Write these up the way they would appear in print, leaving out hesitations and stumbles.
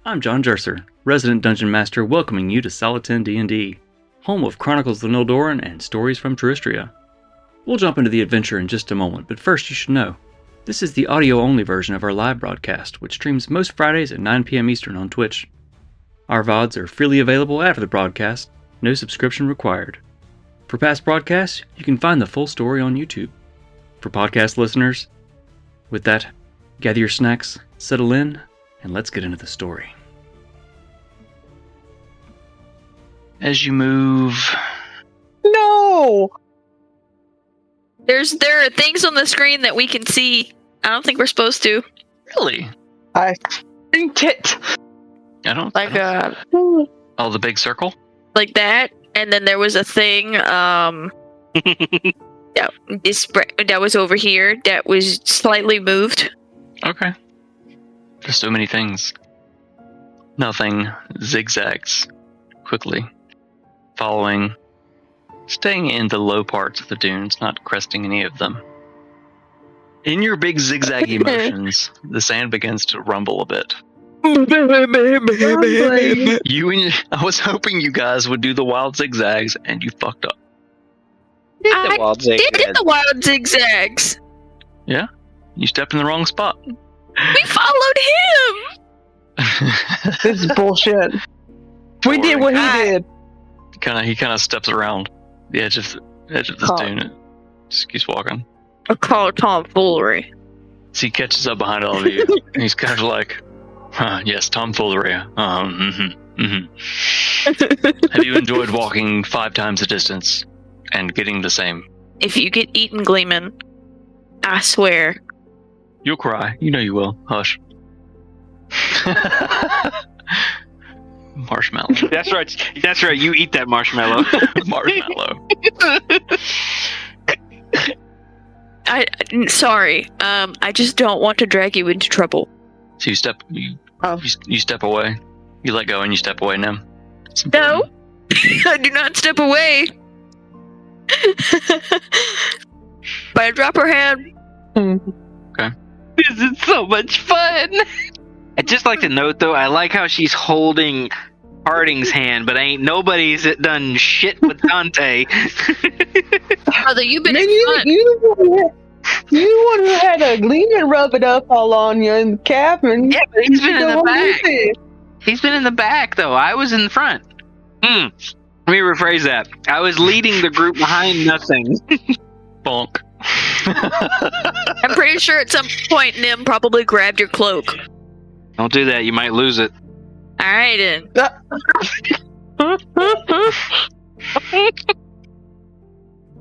I'm John Jerser, resident Dungeon Master, welcoming you to Soliton D&D, home of Chronicles of Nildorin and Stories from Teristria. We'll jump into the adventure in just a moment, but first you should know, this is the audio-only version of our live broadcast, which streams most Fridays at 9 p.m. Eastern on Twitch. Our VODs are freely available after the broadcast, no subscription required. For past broadcasts, you can find the full story on YouTube. For podcast listeners, with that, gather your snacks, settle in, and let's get into the story. As you move... No! There are things on the screen that we can see. I don't think we're supposed to. Really? I think it. I don't... Like, Oh, the big circle? like that. And then there was a thing, that was over here that was slightly moved. Okay. There's so many things. Nothing zigzags quickly, following, staying in the low parts of the dunes, not cresting any of them. In your big zigzaggy motions, the sand begins to rumble a bit. I was hoping you guys would do the wild zigzags, and you fucked up. I did the wild zigzags. Yeah? You stepped in the wrong spot. We followed him. This is bullshit. We did what he did. He kind of steps around the edge of this dune and just keeps walking. I call it tomfoolery. So he catches up behind all of you, and he's kind of like, yes, tomfoolery. Have you enjoyed walking 5 times the distance and getting the same? If you get eaten, Gleeman, I swear. You'll cry. You know you will. Hush. Marshmallow. That's right. You eat that marshmallow. Marshmallow. Sorry. I just don't want to drag you into trouble. So you step away. You let go and you step away now. No, I do not step away. But I drop her hand. Okay. This is so much fun. I'd just like to note, though, I like how she's holding Harding's hand, but ain't nobody's done shit with Dante. Brother, you've been Man, in front. you one who had a Gleeman rub it up all on you in the cabin. Yeah, but he's been in the back. Back. He's been in the back, though. I was in the front. Let me rephrase that. I was leading the group behind nothing. Bonk. I'm pretty sure at some point Nim probably grabbed your cloak. Don't do that. You might lose it. Alright then.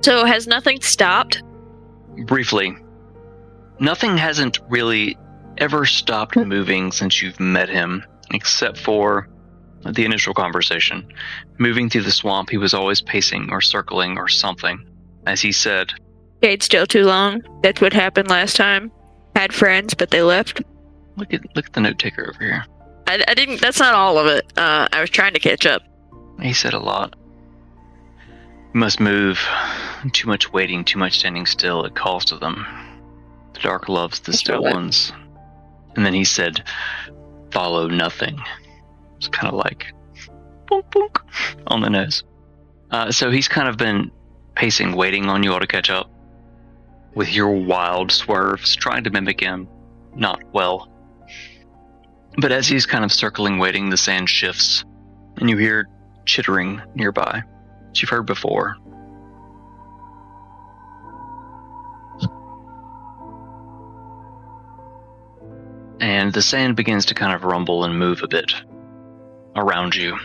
So has nothing stopped? Briefly, nothing hasn't really ever stopped moving since you've met him, except for the initial conversation. Moving through the swamp, he was always pacing or circling or something. As he said, Stayed still too long. That's what happened last time. Had friends, but they left. look at the note taker over here. I didn't. That's not all of it. I was trying to catch up. He said a lot. You must move. Too much waiting, too much standing still, it calls to them. The dark loves the still ones. And then he said, follow nothing. It's kind of like, boonk, boonk, on the nose. So he's kind of been pacing, waiting on you all to catch up. With your wild swerves, trying to mimic him. Not well. But as he's kind of circling, waiting, the sand shifts. And you hear chittering nearby, which you've heard before. And the sand begins to kind of rumble and move a bit around you.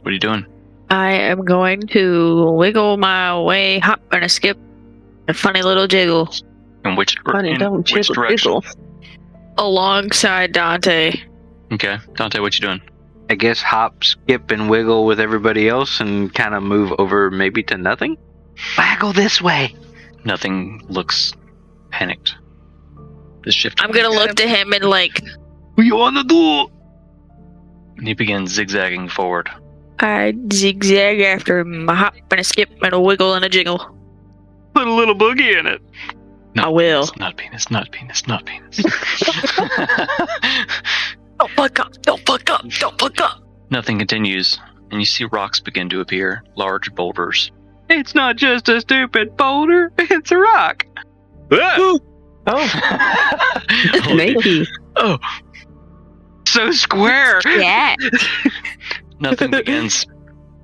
What are you doing? I am going to wiggle my way, hop and a skip, a funny little jiggle. In which, Honey, don't which direction? jiggle. Alongside Dante. Okay, Dante, what you doing? I guess hop, skip, and wiggle with everybody else and kind of move over maybe to nothing? Waggle this way. Nothing looks panicked. The shift. I'm gonna look to him and like, What you wanna do? And he begins zigzagging forward. I zigzag after him, a hop and a skip and a wiggle and a jiggle. Put a little boogie in it. No, I will. Not penis, not penis, not penis. Don't fuck up, don't fuck up. Don't fuck up. Nothing continues, and you see rocks begin to appear, large boulders. It's not just a stupid boulder, it's a rock. Oh, snaky. Oh, So square. Yeah. nothing begins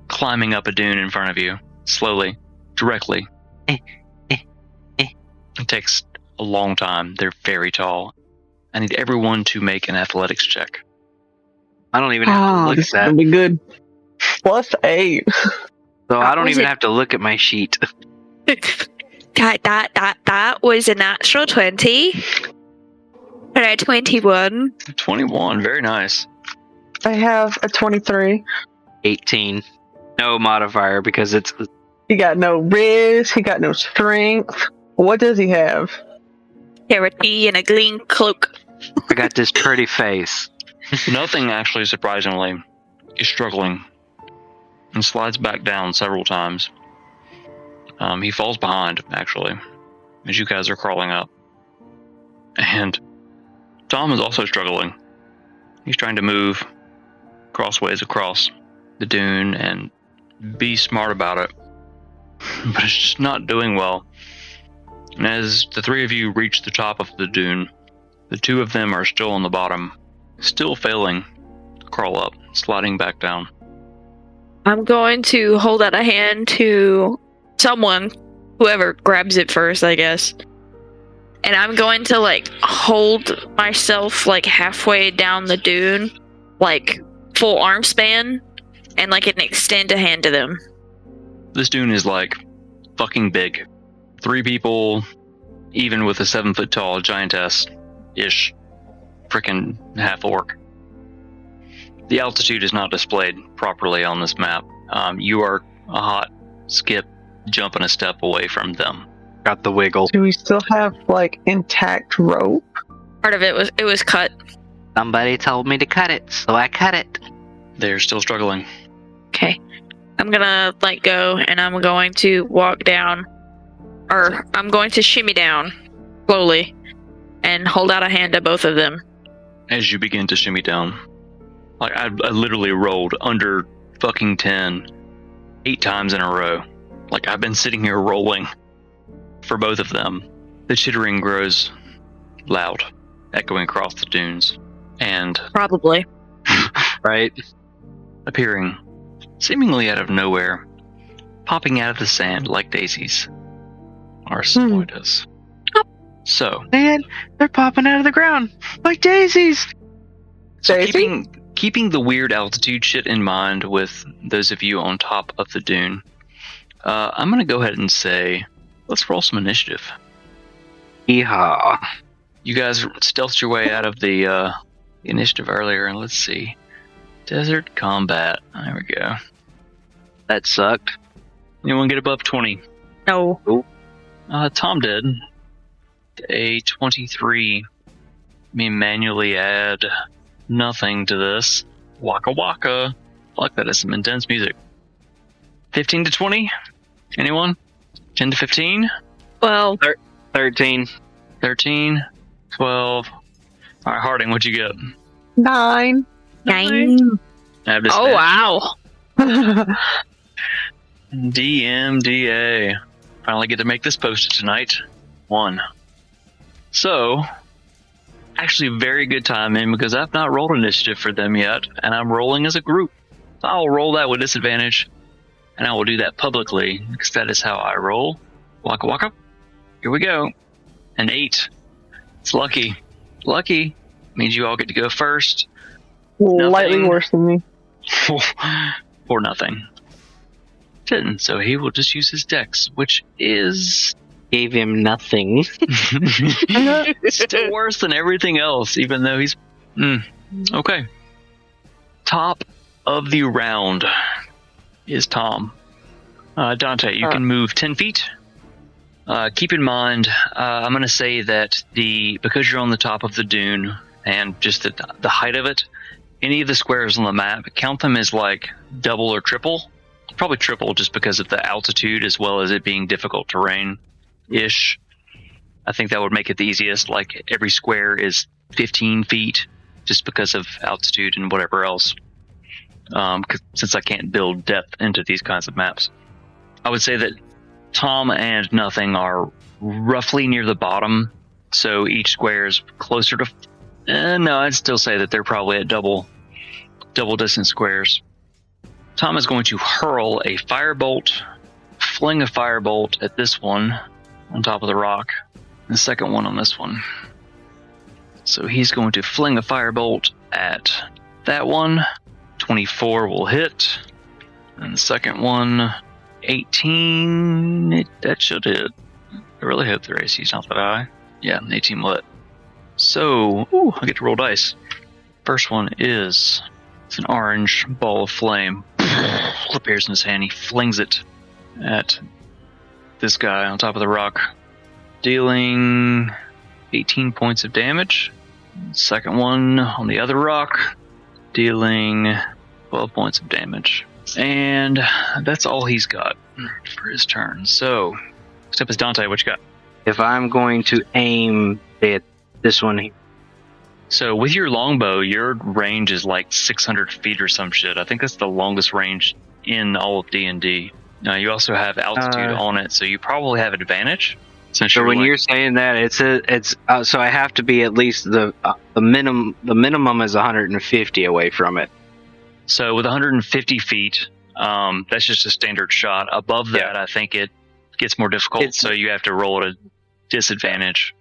climbing up a dune in front of you, slowly, directly. It takes a long time. They're very tall. I need everyone to make an athletics check. I don't even have to look This is at gonna that. be good. +8. So I don't was even it? have to look at my sheet. That was a natural 20. And a 21. 21, very nice. I have a 23. 18. No modifier because it's He got no riz. He got no strength. What does he have? Charity and a green cloak. I got this pretty face. Nothing, actually, surprisingly, is struggling and slides back down several times. He falls behind, actually, as you guys are crawling up. And Tom is also struggling. He's trying to move crossways across the dune and be smart about it, but it's just not doing well. And as the three of you reach the top of the dune, the two of them are still on the bottom, still failing to crawl up, sliding back down. I'm going to hold out a hand to someone, whoever grabs it first, I guess. And I'm going to, like, hold myself, like, halfway down the dune, like, full arm span, and, like, an extend a hand to them. This dune is, like, fucking big. 3 people, even with a 7-foot tall giantess-ish, frickin' half-orc. The altitude is not displayed properly on this map. You are a hot skip, jumping a step away from them. Got the wiggle. Do we still have, like, intact rope? Part of it was cut. Somebody told me to cut it, so I cut it. They're still struggling. Okay. I'm gonna let go, and I'm going to walk down, or I'm going to shimmy down, slowly, and hold out a hand to both of them. As you begin to shimmy down, like I literally rolled under fucking 10 8 times in a row. Like I've been sitting here rolling for both of them. The chittering grows loud, echoing across the dunes, and Probably. Right? appearing seemingly out of nowhere, popping out of the sand like daisies, are spiders. So, Man, they're popping out of the ground like daisies. so Daisy? keeping the weird altitude shit in mind with those of you on top of the dune, I'm gonna go ahead and say, let's roll some initiative. Yeehaw. You guys stealthed your way out of the initiative earlier, and let's see. Desert combat. There we go. That sucked. Anyone get above 20? No. Tom did. A 23. Me manually add nothing to this. Waka waka. Fuck, that is some intense music. 15 to 20? Anyone? 10 to 15? Well, 13. 13? 12? Alright, Harding, what'd you get? 9. 9. I have this Oh, wow. DMDA. Finally get to make this posted tonight. 1. So, actually very good timing because I've not rolled initiative for them yet, and I'm rolling as a group. So I'll roll that with disadvantage, and I will do that publicly because that is how I roll. Waka waka. Here we go. An 8. It's lucky. Lucky means you all get to go first. Slightly Nothing. worse than me. Or nothing. Didn't, so he will just use his dex, which is Gave him nothing. still worse than everything else, even though he's... Okay. Top of the round is Tom. Dante, you can move 10 feet. Keep in mind, I'm going to say that because you're on the top of the dune and just the height of it, any of the squares on the map, count them as like double or triple. Probably triple just because of the altitude as well as it being difficult terrain-ish. I think that would make it the easiest. Like every square is 15 feet just because of altitude and whatever else. Since I can't build depth into these kinds of maps. I would say that Tom and Nothing are roughly near the bottom, so each square is closer to... no, I'd still say that they're probably at double distance squares. Tom is going to hurl a firebolt, fling a firebolt at this one on top of the rock, and the second one on this one. So he's going to fling a firebolt at that one. 24 will hit. And the second one, 18. That should hit. I really hope their AC is not that high. Yeah, 18 will hit. So, I get to roll dice. First one is it's an orange ball of flame. Appears in his hand. He flings it at this guy on top of the rock, dealing 18 points of damage. Second one on the other rock, dealing 12 points of damage. And that's all he's got for his turn. So, next up is Dante. What you got? If I'm going to aim at this one here. So, with your longbow, your range is like 600 feet or some shit. I think that's the longest range in all of D&D. Now, you also have altitude on it, so you probably have advantage. So when you're saying that, it's so I have to be at least the minimum is 150 away from it. So with 150 feet, that's just a standard shot. Above that, I think it gets more difficult, so you have to roll at a disadvantage.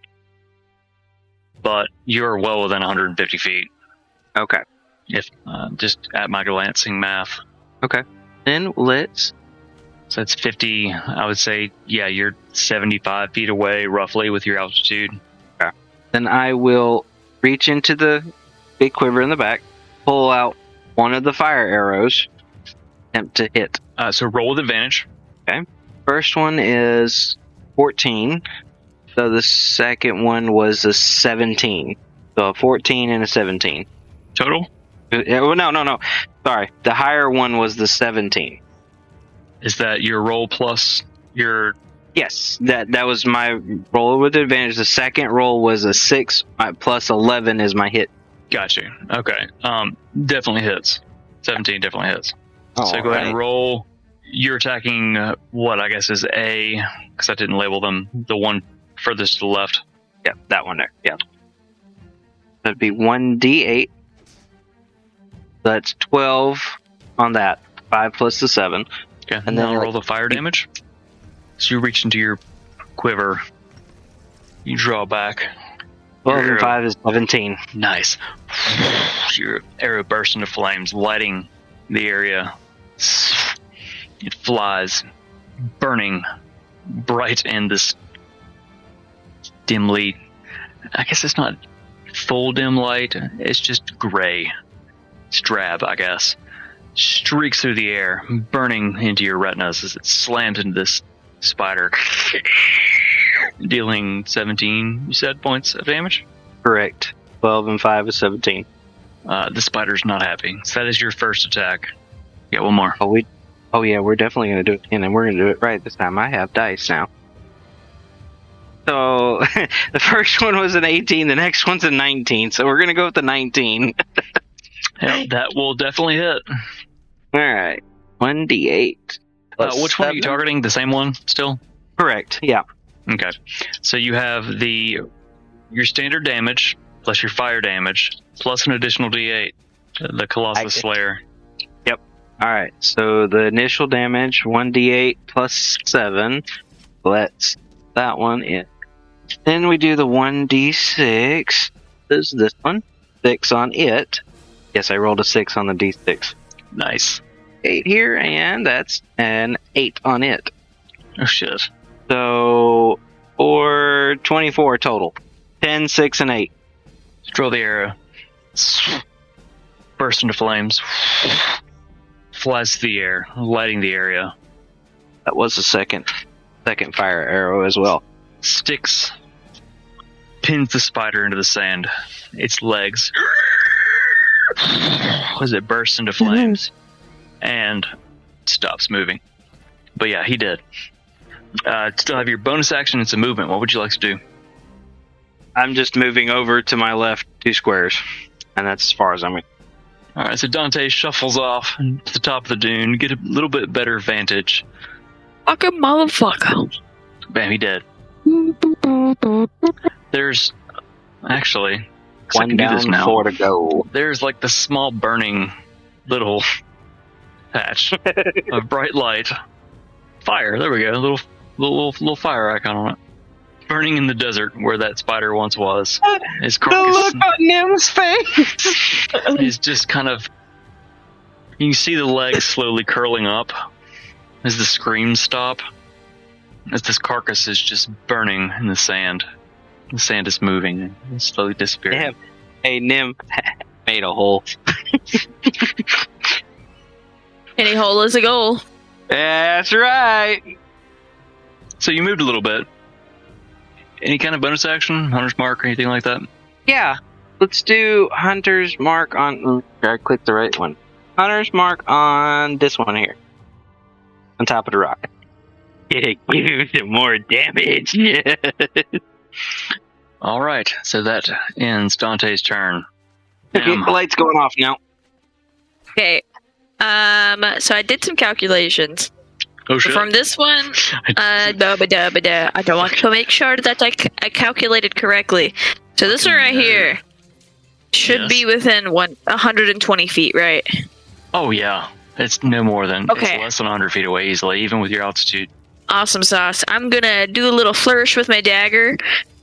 But you're well within 150 feet. Okay. If just at my glancing math. Okay. Then let's. So that's 50. I would say, yeah, you're 75 feet away, roughly, with your altitude. Okay. Then I will reach into the big quiver in the back, pull out one of the fire arrows, attempt to hit. So roll with advantage. Okay. First one is 14. So the second one was a 17. So a 14 and a 17. Total? No. Sorry. The higher one was the 17. Is that your roll plus your... Yes, that was my roll with advantage. The second roll was a 6, plus 11 is my hit. Got you. Okay. Definitely hits. 17 definitely hits. Oh, so go ahead and roll. You're attacking what I guess is A, because I didn't label them, the one furthest to the left. Yeah, that one there. Yeah. That'd be 1d8. That's 12 on that. 5 plus the 7. Okay, and then roll the fire damage. So you reach into your quiver. You draw back. 12 and 5 is 17. Nice. Your arrow bursts into flames, lighting the area. It flies, burning bright in this dimly... I guess it's not full dim light. It's just gray. It's drab, I guess. Streaks through the air, burning into your retinas as it slams into this spider, dealing 17, you said, points of damage? Correct. 12 and 5 is 17. The spider's not happy. So that is your first attack. Yeah, one more. Oh yeah, we're definitely going to do it again, and we're going to do it right this time. I have dice now. So, the first one was an 18, the next one's a 19, so we're going to go with the 19. Yeah, that will definitely hit. Alright. 1d8. Which one are you targeting? The same one still? Correct, yeah. Okay. So you have your standard damage, plus your fire damage, plus an additional d8. The Colossus Slayer. Yep. Alright, so the initial damage, 1d8 plus 7. Let's that one in. Then we do the 1d6. This is this one. 6 on it. Yes, I rolled a 6 on the d6. Nice. 8 here, and that's an 8 on it. Oh, shit. So, or 24 total. 10, 6, and 8. Draw the arrow. Burst into flames. Flies through the air, lighting the area. That was the second fire arrow as well. Sticks. Pins the spider into the sand. Its legs... as it bursts into flames and stops moving. But yeah, he did. Still have your bonus action and some movement. What would you like to do? I'm just moving over to my left 2 squares. And that's as far as I'm going. All right, so Dante shuffles off to the top of the dune, get a little bit better vantage. Fucking motherfucker. Bam, he dead. There's actually I One can do down, this now. 4 to go. There's like the small burning little patch of bright light. Fire. There we go. Little fire icon on it. Burning in the desert where that spider once was. His The carcass look on Nim's face. is just kind of. You can see the legs slowly curling up as the screams stop. As this carcass is just burning in the sand. The sand is moving and slowly disappearing. Damn. Hey, Nim made a hole. Any hole is a goal. That's right. So you moved a little bit. Any kind of bonus action? Hunter's Mark or anything like that? Yeah. Let's do Hunter's Mark on... I clicked the right one. Hunter's Mark on this one here. On top of the rock. Yeah, give him some more damage. Yeah. Alright, so that ends Dante's turn. Okay, the light's going off now. Okay. So I did some calculations. Oh shit. From this one, I don't want to make sure that I calculated correctly. So this one right here should be within 120 feet, right? Oh yeah. It's no more than, Okay. it's less than 100 feet away easily, even with your altitude. Awesome sauce. I'm gonna do a little flourish with my dagger,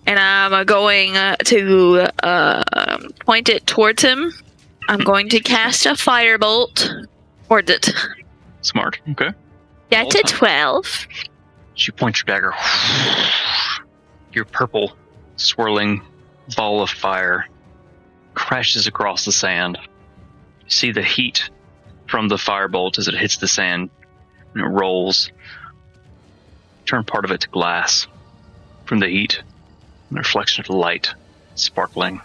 and I'm going to point it towards him. I'm going to cast a firebolt towards it. Smart. Okay. That's a 12. You point your dagger. Your purple, swirling ball of fire crashes across the sand. You see the heat from the firebolt as it hits the sand and it rolls. Turn part of it to glass from the heat and the reflection of the light sparkling.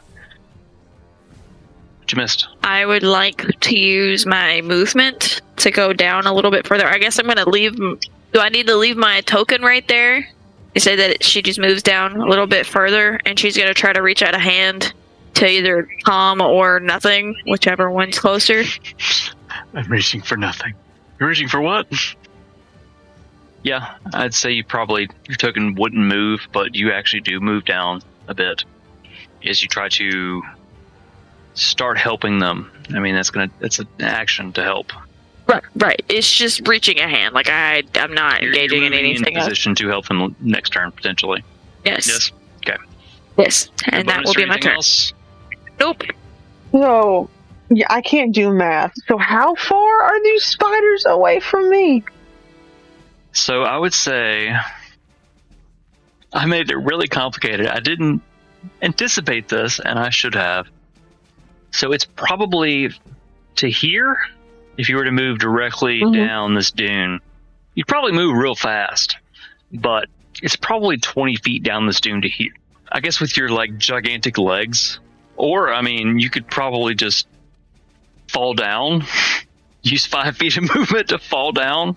What you missed? I would like to use my movement to go down a little bit further. I guess I'm going to leave... Do I need to leave my token right there? You say that she just moves down a little bit further, and she's going to try to reach out a hand to either Tom or nothing, whichever one's closer. I'm reaching for nothing. You're reaching for what? Yeah, I'd say your token wouldn't move, but you actually do move down a bit as you try to start helping them. I mean, that's an action to help. Right. It's just reaching a hand. Like I'm not engaging You're in moving anything in position to help them next turn potentially. Yes. Yes. Okay. Yes. And No that bonus will or be my anything turn. else? Nope. So, yeah, I can't do math. So how far are these spiders away from me? So I would say I made it really complicated. I didn't anticipate this, and I should have. So it's probably to here. If you were to move directly down this dune, you'd probably move real fast. But it's probably 20 feet down this dune to here. I guess with your like gigantic legs, or I mean, you could probably just fall down. Use 5 feet of movement to fall down.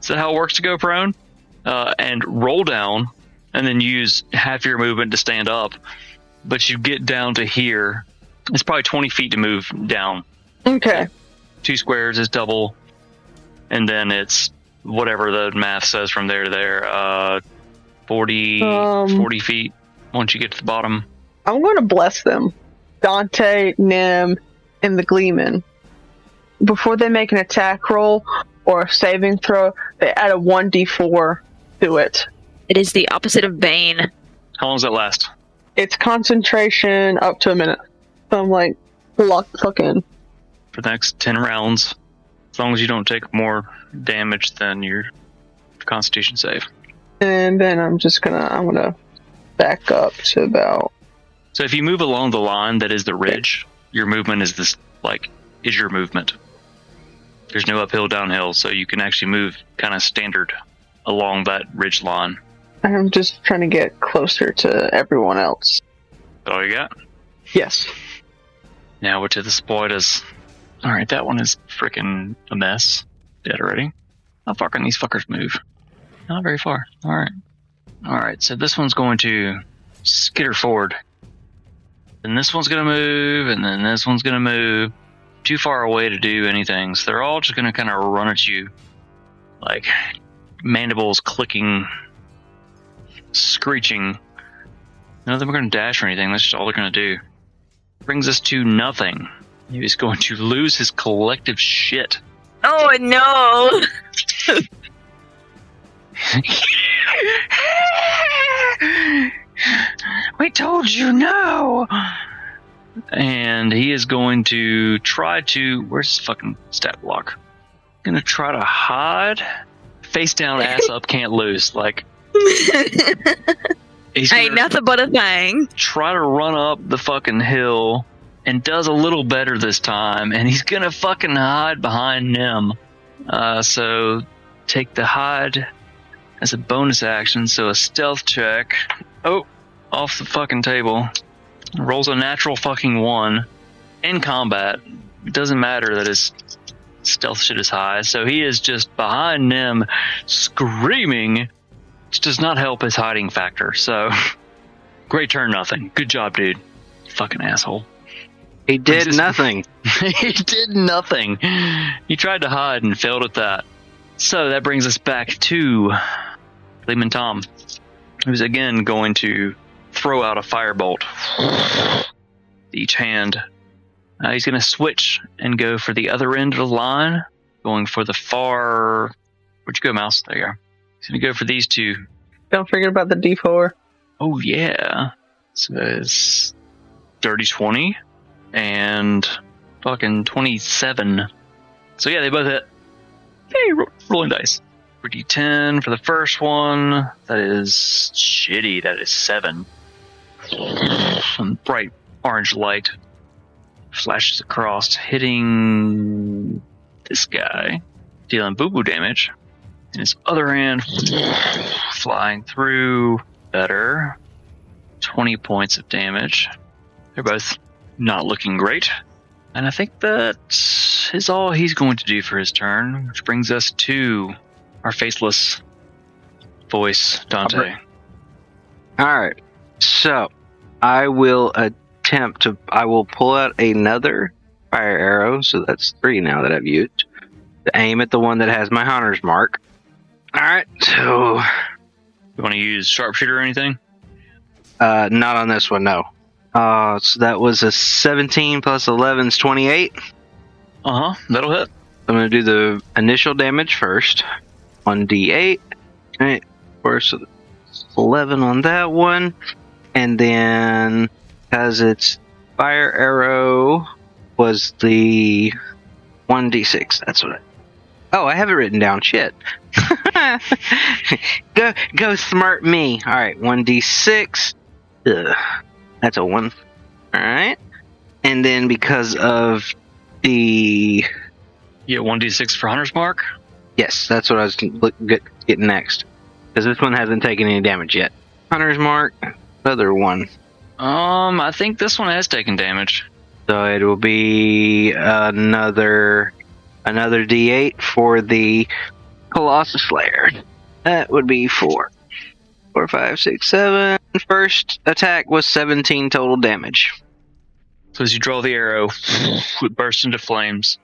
Is that how it works to go prone? And roll down, and then use half your movement to stand up. But you get down to here. It's probably 20 feet to move down. Okay. 2 squares is double, and then it's whatever the math says from there to there. 40 feet once you get to the bottom. I'm going to bless them. Dante, Nim, and the Gleeman. Before they make an attack roll or a saving throw, they add a 1d4 to it. It is the opposite of Bane. How long does that last? It's concentration up to a minute. So I'm like, lock the fuck in. For the next 10 rounds, as long as you don't take more damage than your Constitution save. And then I'm gonna back up to about... So if you move along the line that is the ridge, your movement is is your movement. There's no uphill, downhill, so you can actually move kind of standard along that ridge line. I'm just trying to get closer to everyone else. That's all you got? Yes. Now we're to the spoilers. Alright, that one is freaking a mess. Dead already. How far can these fuckers move? Not very far. Alright. Alright, so this one's going to skitter forward then this one's gonna move, and then this one's gonna move. Too far away to do anything, so they're all just gonna kind of run at you, like mandibles clicking, screeching. None of them are gonna dash or anything. That's just all they're gonna do. Brings us to nothing. He's going to lose his collective shit. Oh no! We told you no! And he is going to try to... Where's his fucking stat block? Gonna try to hide. Face down, ass up, can't lose. Like... Ain't nothing but a thing. Try to run up the fucking hill, and does a little better this time, and he's gonna fucking hide behind Nim. So take the hide as a bonus action, so a stealth check. Oh, off the fucking table. Rolls a natural fucking 1 in combat. It doesn't matter that his stealth shit is high, so he is just behind Nim, screaming. Which does not help his hiding factor, so great turn, nothing. Good job, dude. Fucking asshole. He did nothing. He did nothing. He tried to hide and failed at that. So that brings us back to Gleeman Tom, who's again going to throw out a firebolt. Each hand. He's going to switch and go for the other end of the line, going for the far... Where'd you go, mouse? There you are. He's going to go for these two. Don't forget about the D4. Oh, yeah. So it's dirty 20 and fucking 27. So, yeah, they both hit. Hey, rolling dice. For D10 for the first one. That is shitty. That is 7. Some bright orange light flashes across, hitting this guy, dealing boo-boo damage. And his other hand flying through, better. 20 points of damage. They're both not looking great. And I think that is all he's going to do for his turn, which brings us to our faceless voice, Dante. Alright, so I will I will pull out another fire arrow, so that's 3 now that I've used, to aim at the one that has my hunter's mark. Alright, so... You want to use sharpshooter or anything? Not on this one, no. So that was a 17 plus 11 is 28. That'll hit. I'm going to do the initial damage first. 1d8. Right, so 11 on that one. And then, because its fire arrow was the 1d6. That's what I have it written down. Shit. Go smart me. Alright, 1d6. Ugh, that's a 1. Alright. And then because of the... You get 1d6 for Hunter's Mark? Yes, that's what I was getting next. Because this one hasn't taken any damage yet. Hunter's Mark, other one. I think this one has taken damage. So it will be another d8 for the Colossus Slayer. That would be 4. 4, 5, 6, 7. First attack was 17 total damage. So as you draw the arrow, it bursts into flames.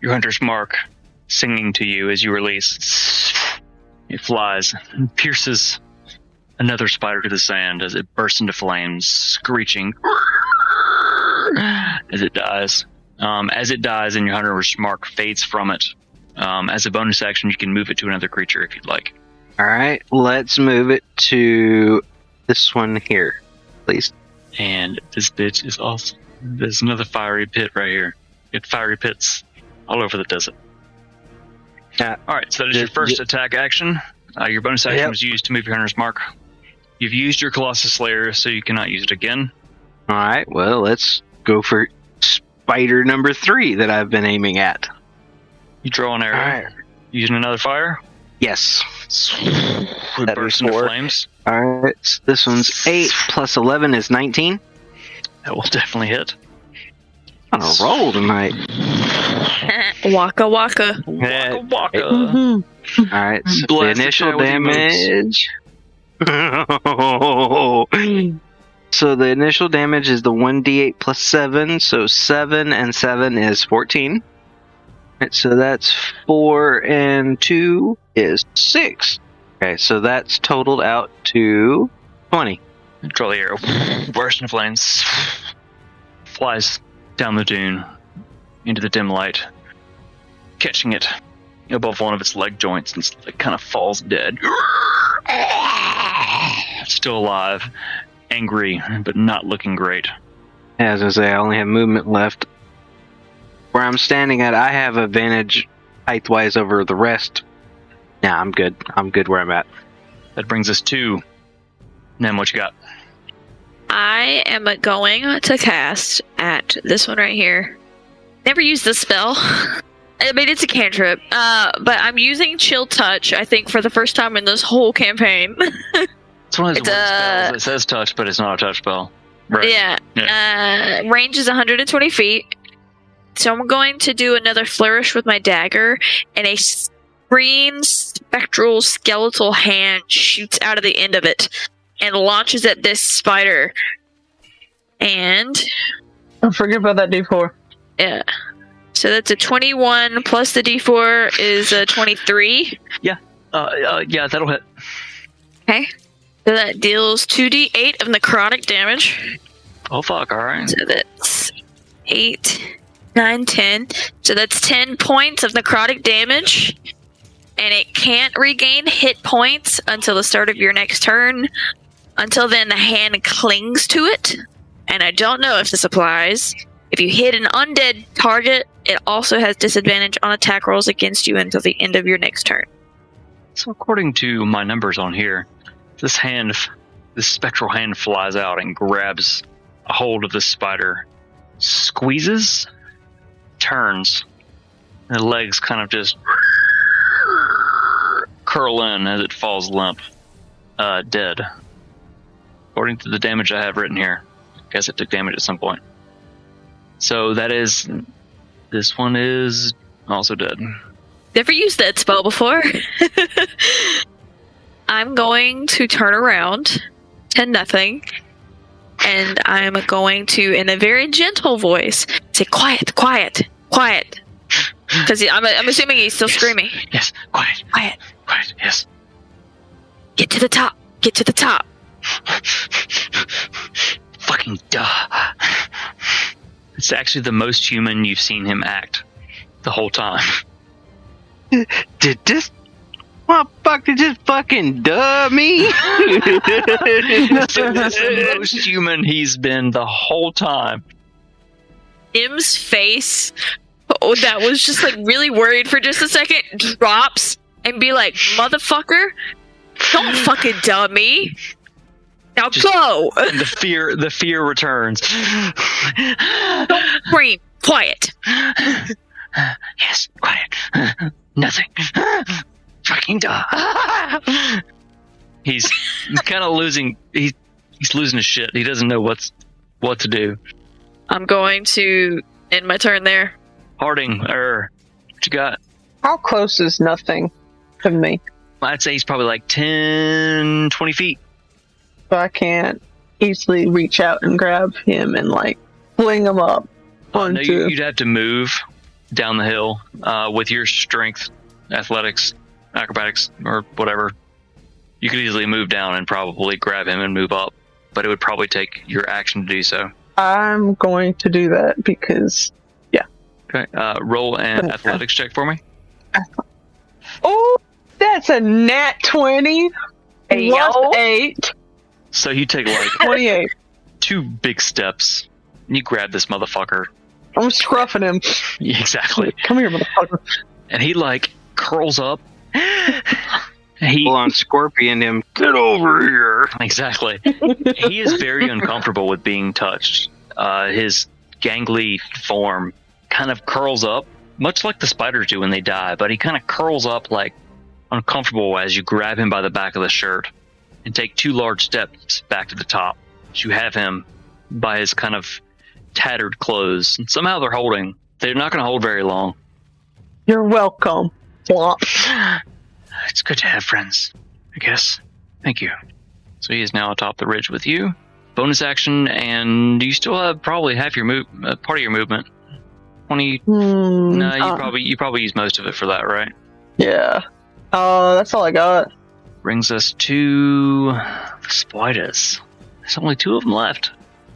Your Hunter's Mark singing to you as you release. It flies and pierces another spider to the sand as it bursts into flames, screeching as it dies. As it dies, and your Hunter's Mark fades from it. As a bonus action, you can move it to another creature if you'd like. Alright, let's move it to this one here, please. And this bitch is awesome. There's another fiery pit right here. You get fiery pits all over the desert. Alright, so that is your first attack action. Your bonus action was used to move your Hunter's Mark. You've used your Colossus Slayer, so you cannot use it again. Alright, well, let's go for spider number 3 that I've been aiming at. You draw an arrow. Alright. Using another fire? Yes. It bursts into flames. Alright, so this one's 8 plus 11 is 19. That will definitely hit. On a roll tonight. Waka waka. Waka waka. Mm-hmm. Alright, so the initial damage... So the initial damage is the 1d8 plus 7. So 7 and 7 is 14. Right, so that's 4 and 2 is 6. Okay, so that's totaled out to 20. Draw the arrow. Burst in flames. Flies down the dune into the dim light, catching it above one of its leg joints, and it kind of falls dead. Still alive, angry, but not looking great. As I say, I only have movement left. Where I'm standing at, I have advantage height-wise over the rest. Nah, I'm good. I'm good where I'm at. That brings us to Nem. What you got? I am going to cast at this one right here. Never used this spell. I mean, it's a cantrip, but I'm using Chill Touch, I think, for the first time in this whole campaign. It's one of those weird spells. It says touch, but it's not a touch spell. Right. Yeah. Range is 120 feet. So I'm going to do another flourish with my dagger, and a green spectral skeletal hand shoots out of the end of it and launches at this spider. And Don't forget about that D4. yeah. So that's a 21 plus the D4 is a 23. Yeah, that'll hit. Okay. So that deals 2d8 of necrotic damage. Oh, fuck, alright. So that's 8, 9, 10. So that's 10 points of necrotic damage. And it can't regain hit points until the start of your next turn. Until then, the hand clings to it. And I don't know if this applies. If you hit an undead target, it also has disadvantage on attack rolls against you until the end of your next turn. So according to my numbers on here, this spectral hand flies out and grabs a hold of this spider, squeezes, turns, and the legs kind of just curl in as it falls limp, dead. According to the damage I have written here. Guess it took damage at some point. So this one is also dead. Never used that spell before. I'm going to turn around to nothing, and I'm going to, in a very gentle voice, say, "Quiet, quiet, quiet." Because I'm assuming he's still screaming. Yes, quiet, Quiet. quiet, yes. Get to the top. Get to the top. Fucking duh. It's actually the most human you've seen him act the whole time. Did this motherfucker just fucking dub me? It's the most human he's been the whole time. Im's face, that was just like really worried for just a second, drops and be like, "Motherfucker, don't fucking dub me. Now go!" And the fear returns. Don't scream. Quiet. Yes, quiet. Nothing. Fucking duh. He's kind of losing. He's losing his shit. He doesn't know what to do. I'm going to end my turn there. Harding, what you got? How close is nothing to me? I'd say he's probably like 10, 20 feet. So I can't easily reach out and grab him and like fling him up onto. No, you'd have to move down the hill with your strength, athletics, acrobatics, or whatever. You could easily move down and probably grab him and move up, but it would probably take your action to do so. I'm going to do that because, yeah. Okay, roll an athletics check for me. Oh, that's a nat 20 plus 8. So you take like 28. 2 big steps, and you grab this motherfucker. I'm scruffing him. Exactly. Come here, motherfucker. And he like curls up. Full on scorpion him. Get over here. Exactly. He is very uncomfortable with being touched. His gangly form kind of curls up, much like the spiders do when they die, but he kind of curls up like uncomfortable as you grab him by the back of the shirt and take 2 large steps back to the top. You have him by his kind of tattered clothes. And somehow they're not going to hold very long. You're welcome. Flop. It's good to have friends, I guess. Thank you. So he is now atop the ridge with you. bonus action, and you still have probably half your part of your movement. 20. No, you probably use most of it for that, right? Yeah. That's all I got. Brings us to the spiders. There's only 2 of them left.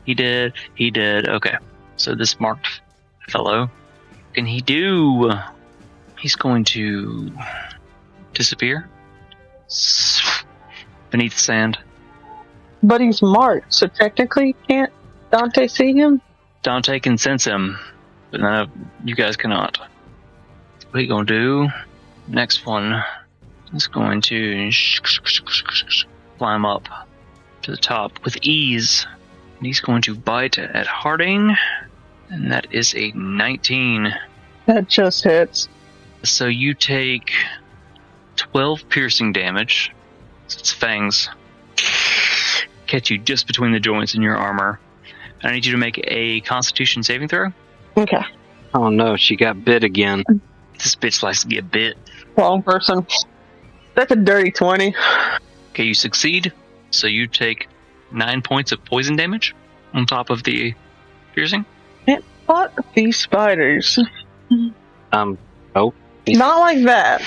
He did. Okay. So this marked fellow, what can he do? He's going to disappear beneath the sand. But he's marked, so technically can't Dante see him? Dante can sense him, but none of you guys cannot. What are you going to do? Next one is going to climb up to the top with ease. And he's going to bite at Harding, and that is a 19. That just hits. So you take 12 piercing damage. So its fangs catch you just between the joints in your armor. I need you to make a Constitution saving throw. Okay. Oh no, she got bit again. This bitch likes to get bit. Wrong person. That's a dirty 20. Okay, you succeed. So you take 9 points of poison damage on top of the piercing. Man, fuck these spiders. Oh. Not like that.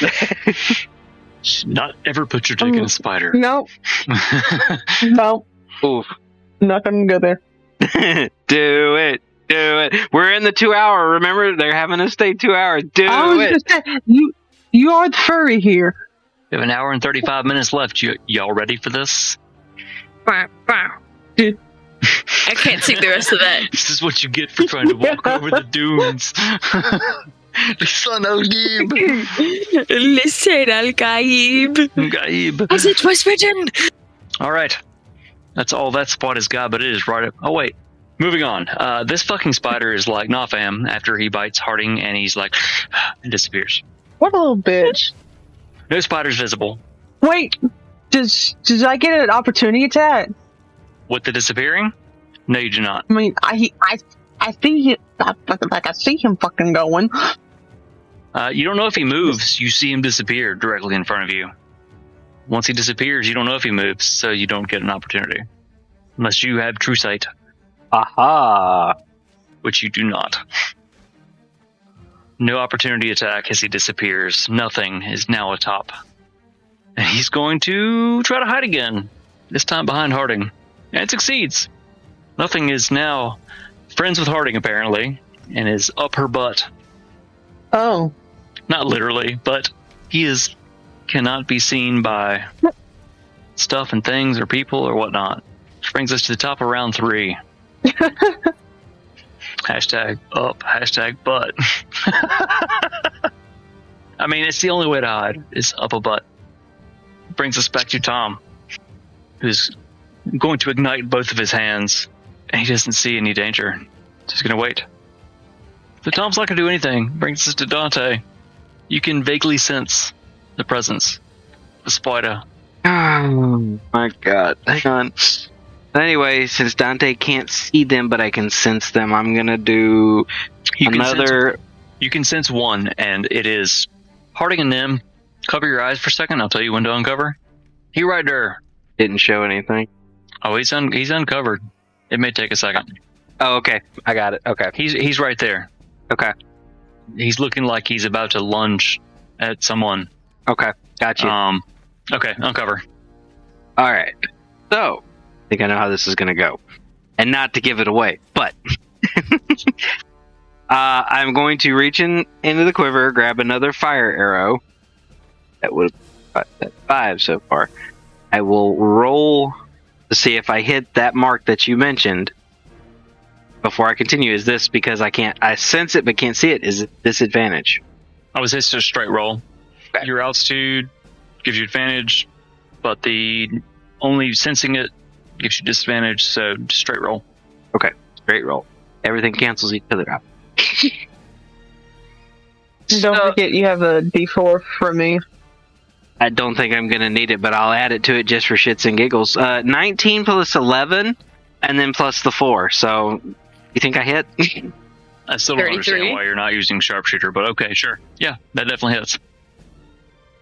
Not ever put your dick in a spider. Nope. Nope. Oof. Not gonna go there. Do it. We're in the 2 hour. Remember, they're having us stay 2 hours. I was just saying, you are the furry here. We have an hour and 35 minutes left. Y'all ready for this? Dude. I can't sing the rest of that. This is what you get for trying to walk over the dunes. Listen, Al-Gaib. Listen, Al-Gaib. Gaib. As it was written. All right. That's all that spot has got, but it is right up. Oh, wait. Moving on. This fucking spider is like, nah, fam, after he bites Harding, and he's like, and disappears. What a little bitch. No spiders visible. Wait, does I get an opportunity attack? With the disappearing? No, you do not. I mean, I see it. I see him fucking going. You don't know if he moves. You see him disappear directly in front of you. Once he disappears, you don't know if he moves, so you don't get an opportunity. Unless you have true sight. Aha! Which you do not. No opportunity attack as he disappears. Nothing is now atop. And he's going to try to hide again. This time behind Harding. And it succeeds. Nothing is now friends with Harding, apparently, and is up her butt. Oh. Not literally, but he cannot be seen by stuff and things or people or whatnot. Which brings us to the top of round 3. Hashtag up, hashtag butt. I mean, it's the only way to hide, is up a butt. Brings us back to Tom, who's going to ignite both of his hands, and he doesn't see any danger. Just gonna wait. So Tom's not gonna do anything. Brings us to Dante. You can vaguely sense the presence of the spider. Oh my god. Hang on. Anyway, since Dante can't see them, but I can sense them, I'm gonna do another... You can sense one, and it is Harding and Nim. Cover your eyes for a second. I'll tell you when to uncover. He right there. Didn't show anything. Oh, he's uncovered. It may take a second. Oh, okay. I got it. Okay. He's right there. Okay. He's looking like he's about to lunge at someone. Okay. Got you. Okay, uncover. All right. So, I think I know how this is going to go. And not to give it away, but I'm going to reach into the quiver, grab another fire arrow. That was 5 so far. I will roll to see if I hit that mark that you mentioned before I continue. Is this because I sense it but can't see it? Is it disadvantage? I would say it's just a straight roll. Okay. Your altitude gives you advantage, but the only sensing it gives you disadvantage, so just straight roll. Okay, straight roll. Everything cancels each other out. Don't forget you have a D4 for me. I don't think I'm going to need it, but I'll add it to it just for shits and giggles. 19 plus 11, and then plus the 4. So, you think I hit? I still don't 33? understand why you're not using sharpshooter, but okay, sure. Yeah, that definitely hits.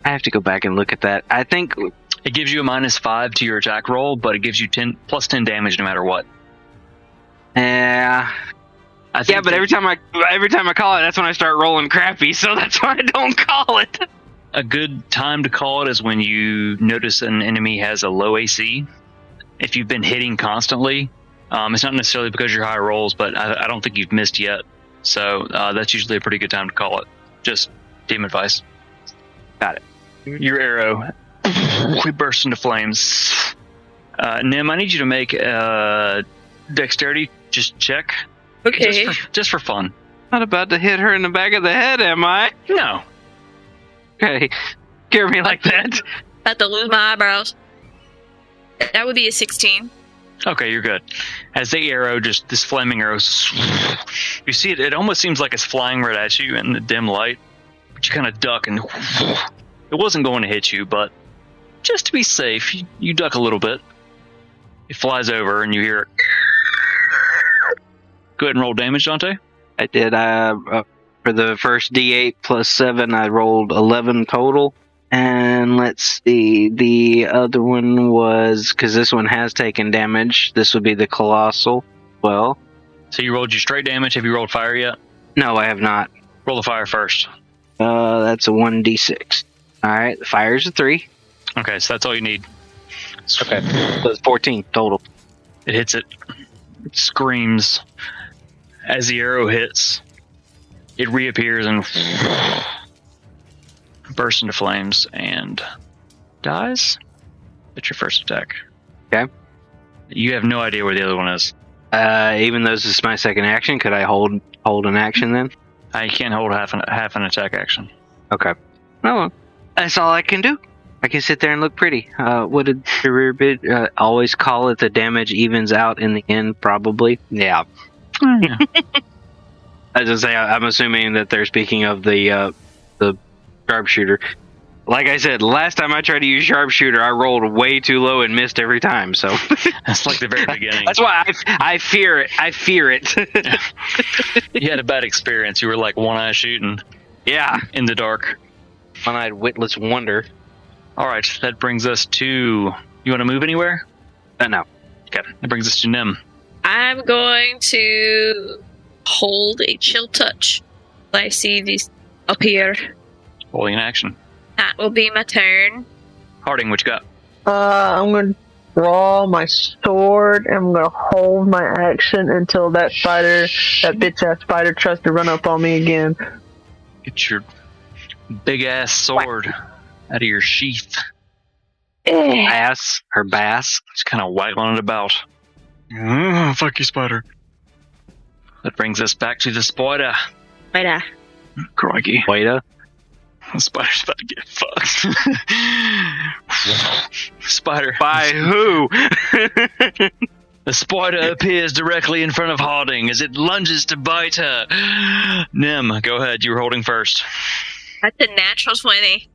I have to go back and look at that. I think It gives you a -5 to your attack roll, but it gives you plus 10 damage no matter what. Yeah. Yeah, but every time I call it, that's when I start rolling crappy, so that's why I don't call it. A good time to call it is when you notice an enemy has a low AC. If you've been hitting constantly, it's not necessarily because you're high rolls, but I don't think you've missed yet. So that's usually a pretty good time to call it. Just team advice. Got it. Your arrow, we burst into flames. Nim, I need you to make a dexterity just check. Okay. Just for fun. Not about to hit her in the back of the head, am I? No. Okay. Scare me like that. About to lose my eyebrows. That would be a 16. Okay, you're good. As the arrow, just this flaming arrow, you see it almost seems like it's flying right at you in the dim light, but you kind of duck and it wasn't going to hit you, but just to be safe, you duck a little bit. It flies over and you hear it. Go ahead and roll damage, Dante. I did. For the first D8 plus 7, I rolled 11 total. And let's see, the other one was, because this one has taken damage, this would be the Colossal. Well, so you rolled your straight damage. Have you rolled fire yet? No, I have not. Roll the fire first. That's a 1d6. Alright, the fire's a 3. Okay, so that's all you need. Okay, so it's 14 total. It hits it. It screams. As the arrow hits, it reappears and bursts into flames and dies. That's your first attack. Okay. You have no idea where the other one is. Even though this is my second action, could I hold an action then? You can't hold half an attack action. Okay. Well, that's all I can do. I can sit there and look pretty. What did the rear bid always call it? The damage evens out in the end, probably. Yeah. Yeah. As I say, I'm assuming that they're speaking of the sharpshooter. Like I said, last time I tried to use sharpshooter, I rolled way too low and missed every time. So that's like the very beginning. That's why I fear it. I fear it. You had a bad experience. You were like one-eye shooting. Yeah, in the dark. One-eyed witless wonder. All right, that brings us to. You want to move anywhere? No. Okay, that brings us to Nim. I'm going to hold a chill touch. I see these up here. Holding an action. That will be my turn. Harding, what you got? I'm going to draw my sword and I'm going to hold my action until that bitch-ass spider tries to run up on me again. Get your big-ass sword out of your sheath. Her bass. Just kind of waggling it about. Fuck you, spider. That brings us back to the spider. Spider. Crikey. Spider. The spider's about to get fucked. Spider. By who? The spider appears directly in front of Harding as it lunges to bite her. Nim, go ahead. You were holding first. That's a natural 20.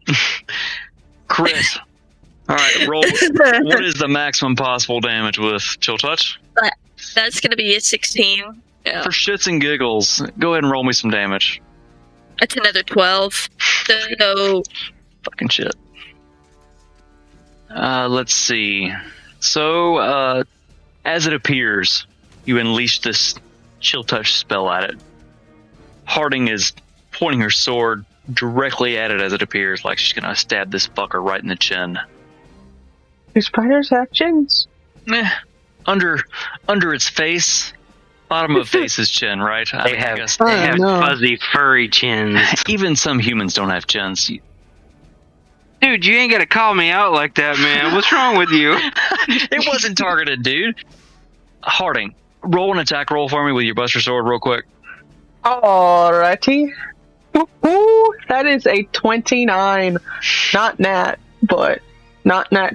Chris. All right, roll. What is the maximum possible damage with Chill Touch? That's going to be a 16. Yeah. For shits and giggles, go ahead and roll me some damage. That's another 12. So, fucking shit. Let's see. So, as it appears, you unleash this Chill Touch spell at it. Harding is pointing her sword directly at it as it appears, like she's gonna stab this fucker right in the chin. Do spiders have chins? Under its face. Bottom of face is chin, right? They have fuzzy, furry chins. Even some humans don't have chins. Dude, you ain't gotta call me out like that, man. What's wrong with you? It wasn't targeted, dude. Harding, roll an attack roll for me with your Buster Sword real quick. Alrighty. Ooh, that is a 29. Not nat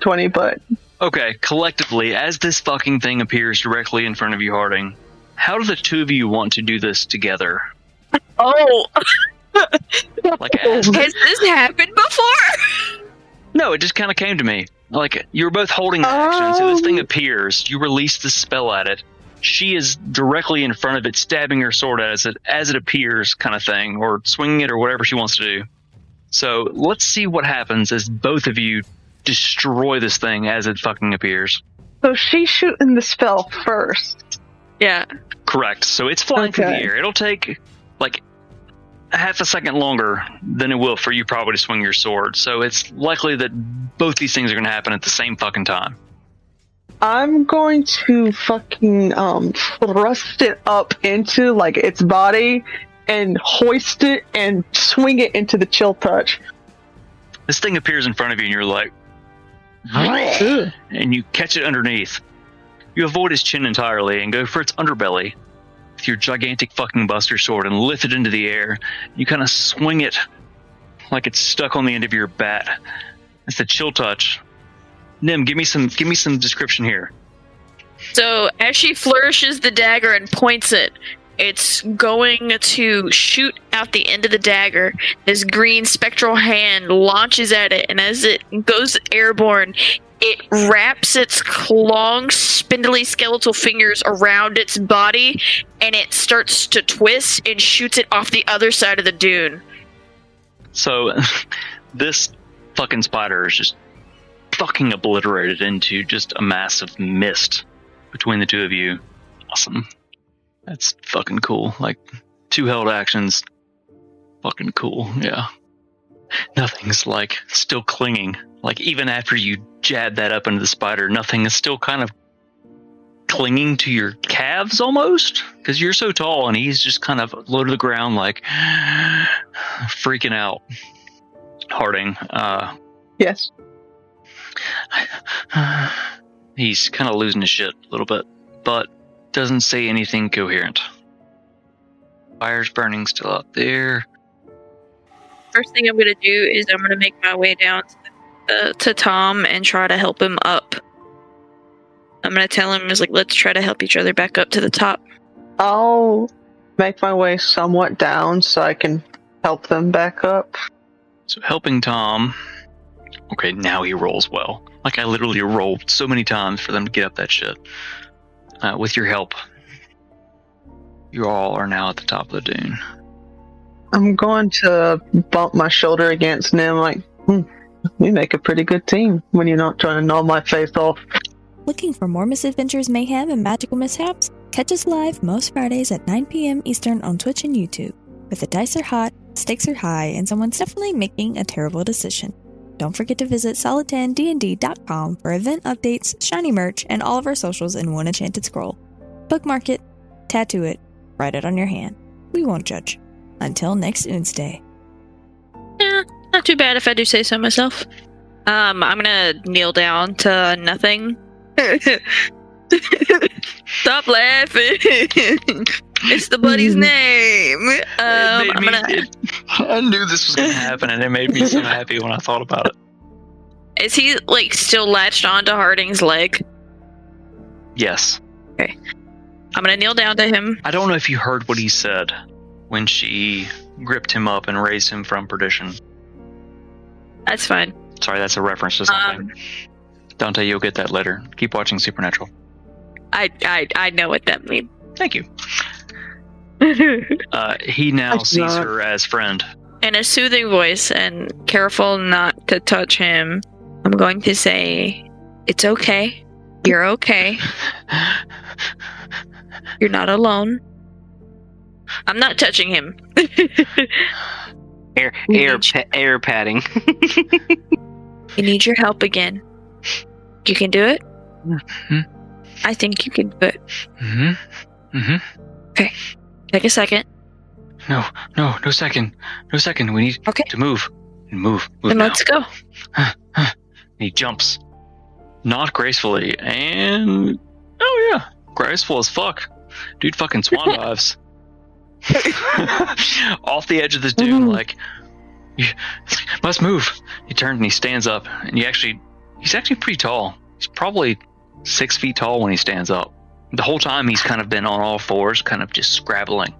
20, but... Okay, collectively, as this fucking thing appears directly in front of you, Harding, how do the two of you want to do this together? Oh! Like, has this happened before? No, it just kind of came to me. Like, you were both holding the action, so this thing appears, you release the spell at it, she is directly in front of it, stabbing her sword as it appears, kind of thing, or swinging it, or whatever she wants to do. So, let's see what happens as both of you destroy this thing as it fucking appears. So she's shooting the spell first. Yeah. Correct. So it's flying through the Okay. air. It'll take like half a second longer than it will for you probably to swing your sword. So it's likely that both these things are going to happen at the same fucking time. I'm going to fucking thrust it up into like its body and hoist it and swing it into the chill touch. This thing appears in front of you and you're like, and you catch it underneath. You avoid his chin entirely and go for its underbelly with your gigantic fucking buster sword and lift it into the air. You kind of swing it like it's stuck on the end of your bat. It's the chill touch. Nim, give me some description here. So as she flourishes the dagger and points it, it's going to shoot out the end of the dagger. This green spectral hand launches at it, and as it goes airborne, it wraps its long, spindly skeletal fingers around its body, and it starts to twist and shoots it off the other side of the dune. So, this fucking spider is just fucking obliterated into just a mass of mist between the two of you. Awesome. That's fucking cool. Like, 2 held actions. Fucking cool, yeah. Nothing's, like, still clinging. Like, even after you jab that up into the spider, nothing is still kind of clinging to your calves almost? Because you're so tall and he's just kind of low to the ground, like, freaking out. Harding, Yes. he's kind of losing his shit a little bit, but doesn't say anything coherent. Fire's burning still out there. First thing I'm going to do is I'm going to make my way down to Tom and try to help him up. I'm going to tell him, let's try to help each other back up to the top. I'll make my way somewhat down so I can help them back up. So helping Tom. Okay, now he rolls well. Like I literally rolled so many times for them to get up that shit. With your help, you all are now at the top of the dune. I'm going to bump my shoulder against Nim like, we make a pretty good team when you're not trying to gnaw my face off. Looking for more misadventures, mayhem, and magical mishaps? Catch us live most Fridays at 9 p.m. Eastern on Twitch and YouTube. Where the dice are hot, stakes are high, and someone's definitely making a terrible decision. Don't forget to visit solid10dnd.com for event updates, shiny merch, and all of our socials in one enchanted scroll. Bookmark it, tattoo it, write it on your hand. We won't judge. Until next Wednesday. Yeah, not too bad if I do say so myself. I'm gonna kneel down to nothing. Stop laughing. It's the buddy's name. I knew this was going to happen, and it made me so happy when I thought about it. Is he still latched onto Harding's leg? Yes. Okay. I'm gonna kneel down to him. I don't know if you heard what he said when she gripped him up and raised him from perdition. That's fine. Sorry, that's a reference to something. Dante, you'll get that later. Keep watching Supernatural. I know what that means. Thank you. He now sees her as friend. In a soothing voice and careful not to touch him, I'm going to say, it's okay. You're okay. You're not alone. I'm not touching him. Air padding. You need your help again. You can do it? Mm-hmm. I think you can do it. Mm-hmm. Mm-hmm. Okay. Take a second. No second. No second. We need to move. Move Then now. let's go. And he jumps. Not gracefully. And... oh yeah. Graceful as fuck. Dude fucking swan dives. Off the edge of this dune, like... you must move. He turns and he stands up. And he's actually pretty tall. He's probably 6 feet tall when he stands up. The whole time he's kind of been on all fours, kind of just scrabbling.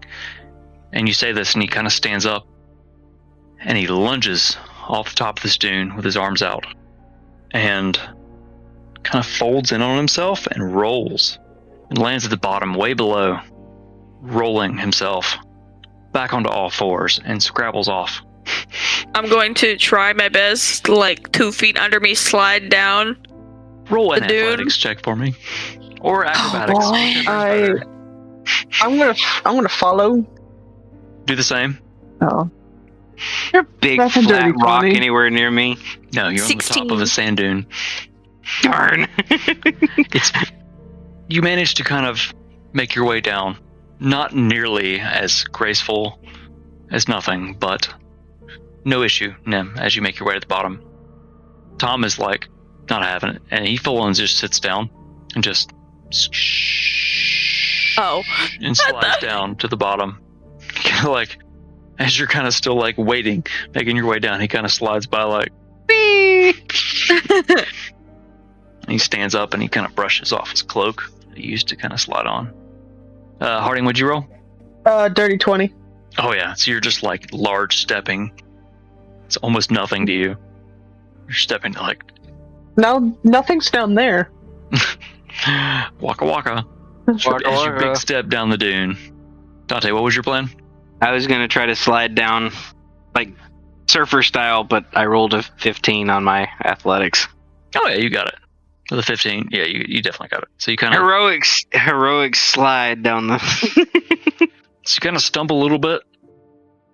And you say this and he kind of stands up. And he lunges off the top of this dune with his arms out. And kind of folds in on himself and rolls. And lands at the bottom, way below. Rolling himself back onto all fours and scrabbles off. I'm going to try my best, like 2 feet under me, slide down. Roll an The dune. athletics check for me, or acrobatics. boy. whichever is better. I'm gonna follow. Do the same. Oh, There a big That's a flat dirty rock 20. anywhere near me? No, you're on the top 16. of a sand dune. Darn. You manage to kind of make your way down. Not nearly as graceful as nothing, but no issue, Nim, as you make your way to the bottom. Tom is like not having it, and he full on just sits down and just Oh. and slides down to the bottom. Kind of like, as you're kind of still like waiting, making your way down, he kind of slides by like, beep. And he stands up and he kind of brushes off his cloak that he used to kind of slide on. Harding, would you roll? dirty 20. Oh yeah, so you're just like large stepping. It's almost nothing to you. You're stepping to like No, nothing's down there. waka waka. Waka As you waka. big step down the dune. Dante, what was your plan? I was going to try to slide down like surfer style, but I rolled a 15 on my athletics. Oh yeah, you got it. The 15, yeah, you definitely got it. So you kind of Heroic slide down the... stumble a little bit,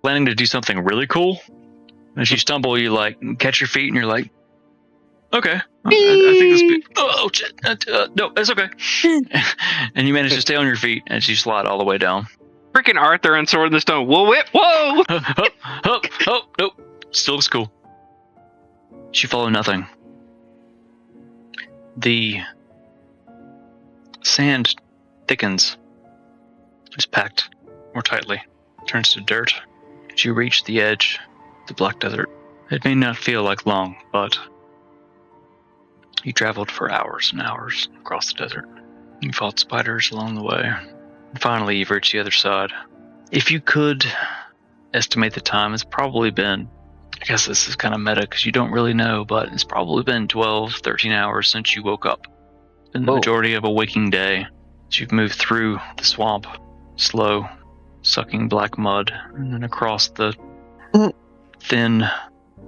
planning to do something really cool. As you stumble, you like catch your feet and you're like, okay, I think this. Oh shit! No, it's okay. And you manage to stay on your feet as you slide all the way down. Freaking Arthur and Sword in the Stone. Whoa, whip, whoa! Nope. Still looks cool. You follow nothing. The sand thickens. It's packed more tightly. Turns to dirt. As you reach the edge of the Black Desert, it may not feel like long, but you traveled for hours and hours across the desert. You fought spiders along the way. And finally, you've reached the other side. If you could estimate the time, it's probably been, I guess this is kind of meta because you don't really know, but it's probably been 12, 13 hours since you woke up. It's been the Whoa. majority of a waking day as you've moved through the swamp, slow, sucking black mud, and then across the thin,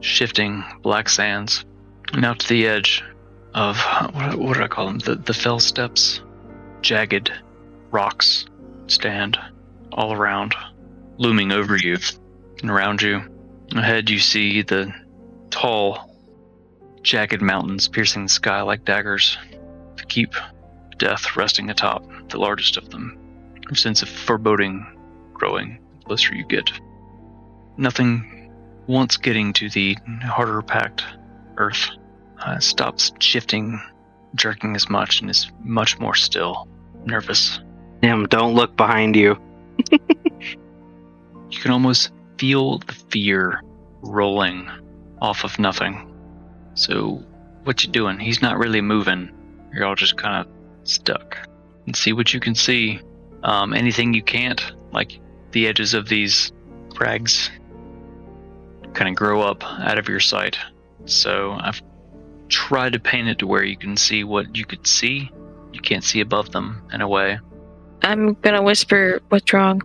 shifting black sands, and out to the edge of, what do I call them? The fell steps. Jagged rocks stand all around, looming over you and around you. Ahead you see the tall, jagged mountains piercing the sky like daggers to keep death resting atop the largest of them. A sense of foreboding growing the closer you get. Nothing once getting to the harder packed earth stops shifting, jerking as much, and is much more still, nervous. Damn, don't look behind you. You can almost feel the fear rolling off of nothing. So, what you doing? He's not really moving. You're all just kind of stuck. And see what you can see. Anything you can't, like the edges of these crags, kind of grow up out of your sight. So I've tried to paint it to where you can see what you could see. You can't see above them, in a way. I'm gonna whisper, what's wrong?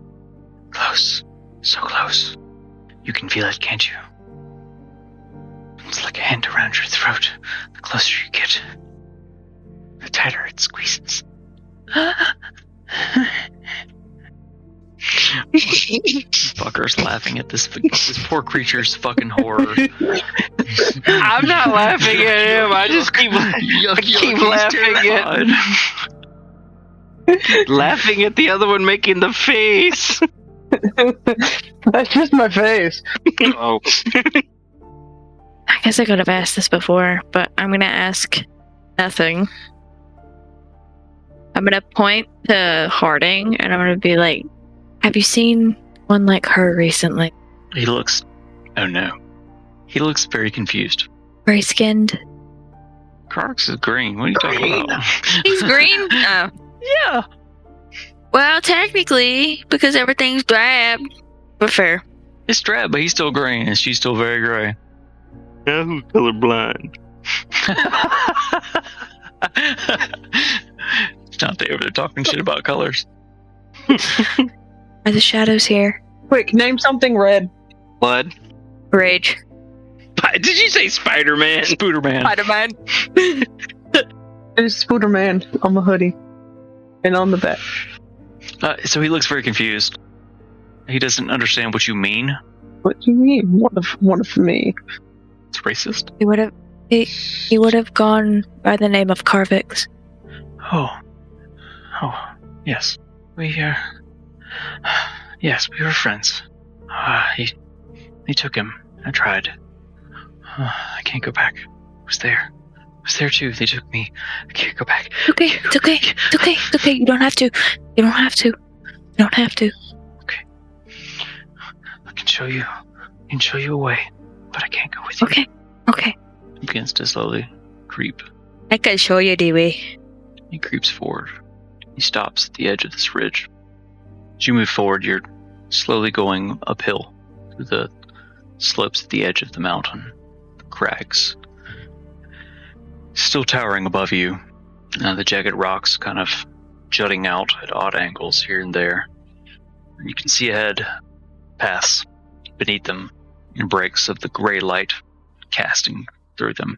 Close. So close. You can feel it, can't you? It's like a hand around your throat. The closer you get, the tighter it squeezes. Fucker's laughing at this poor creature's fucking horror. I'm not laughing at him. I just keep laughing at the other one making the face. That's just my face. Oh. I guess I could have asked this before, but I'm gonna ask nothing. I'm gonna point to Harding and I'm gonna be like, have you seen one like her recently? He looks... Oh no. He looks very confused. Gray skinned? Crocs is green. What are you talking about? He's green? Oh. Yeah. Well, technically, because everything's drab. But fair. It's drab, but he's still green, and she's still very gray. Yeah, who's colorblind? Dante over there talking shit about colors. Are the shadows here? Quick, name something red. Blood. Rage. Did you say Spider-Man? Spooderman. Spider-Man. There's Spooderman on the hoodie. And on the back. So he looks very confused. He doesn't understand what you mean. What do you mean? One of me. It's racist. He would have gone by the name of Carvix. Oh, yes. Yes, we were friends. He took him. I tried. I can't go back. I was there too. They took me. I can't go back. It's okay. You don't have to. Okay. I can show you a way, but I can't go with you. Okay. He begins to slowly creep. I can show you the way. He creeps forward. He stops at the edge of this ridge. As you move forward, you're slowly going uphill through the slopes at the edge of the mountain, the crags. Still towering above you, the jagged rocks kind of jutting out at odd angles here and there. You can see ahead, paths beneath them, and breaks of the gray light casting through them.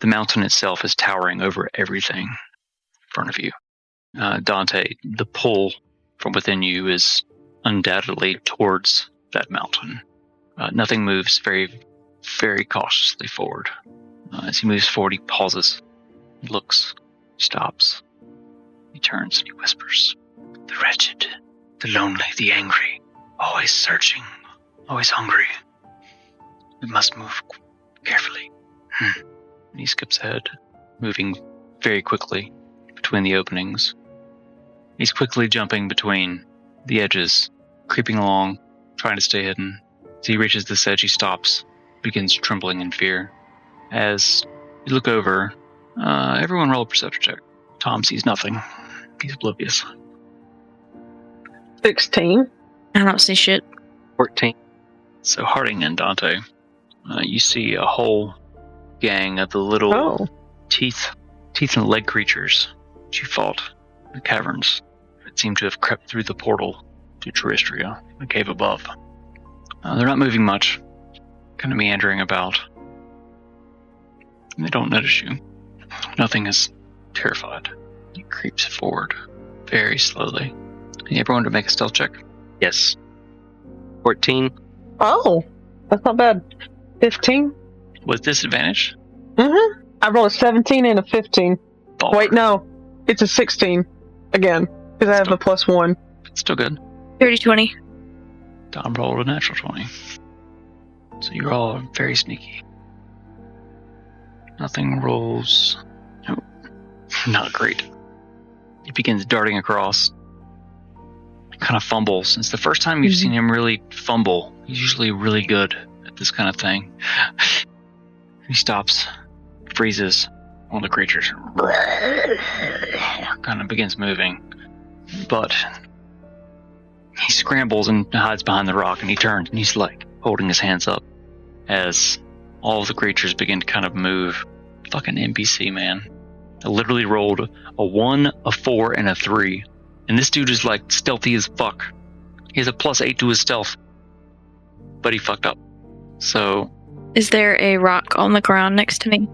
The mountain itself is towering over everything in front of you. Dante, the pull from within you is undoubtedly towards that mountain. Nothing moves very, very cautiously forward. As he moves forward, he pauses, he looks, stops. He turns and he whispers, "The wretched, the lonely, the angry, always searching, always hungry. We must move carefully." And he skips ahead, moving very quickly between the openings. He's quickly jumping between the edges, creeping along, trying to stay hidden. As he reaches this edge, he stops, begins trembling in fear. As you look over, everyone roll a perception check. Tom sees nothing. He's oblivious. 16. I don't see shit. 14. So Harding and Dante, you see a whole gang of the little teeth and leg creatures that you fought in the caverns that seem to have crept through the portal to Terrestria, the cave above. They're not moving much, kind of meandering about. They don't notice you. Nothing is terrified. He creeps forward very slowly. Need everyone to make a stealth check. Yes. 14. Oh, that's not bad. 15? With disadvantage? Mm-hmm. I rolled a 17 and a 15. Ball. Wait, no. It's a 16. Again. Because I have a +1. Still good. 30-20. Tom rolled a natural 20. So you're all very sneaky. Nothing rolls. Nope. Not great. He begins darting across. Kind of fumbles. It's the first time you've seen him really fumble. He's usually really good at this kind of thing. He stops, freezes. One of the creatures kind of begins moving. But he scrambles and hides behind the rock, and he turns, and he's like holding his hands up as all of the creatures begin to kind of move. Fucking NPC, man. I literally rolled a 1, a 4, and a 3. And this dude is like stealthy as fuck. He has a +8 to his stealth. But he fucked up. So... Is there a rock on the ground next to me?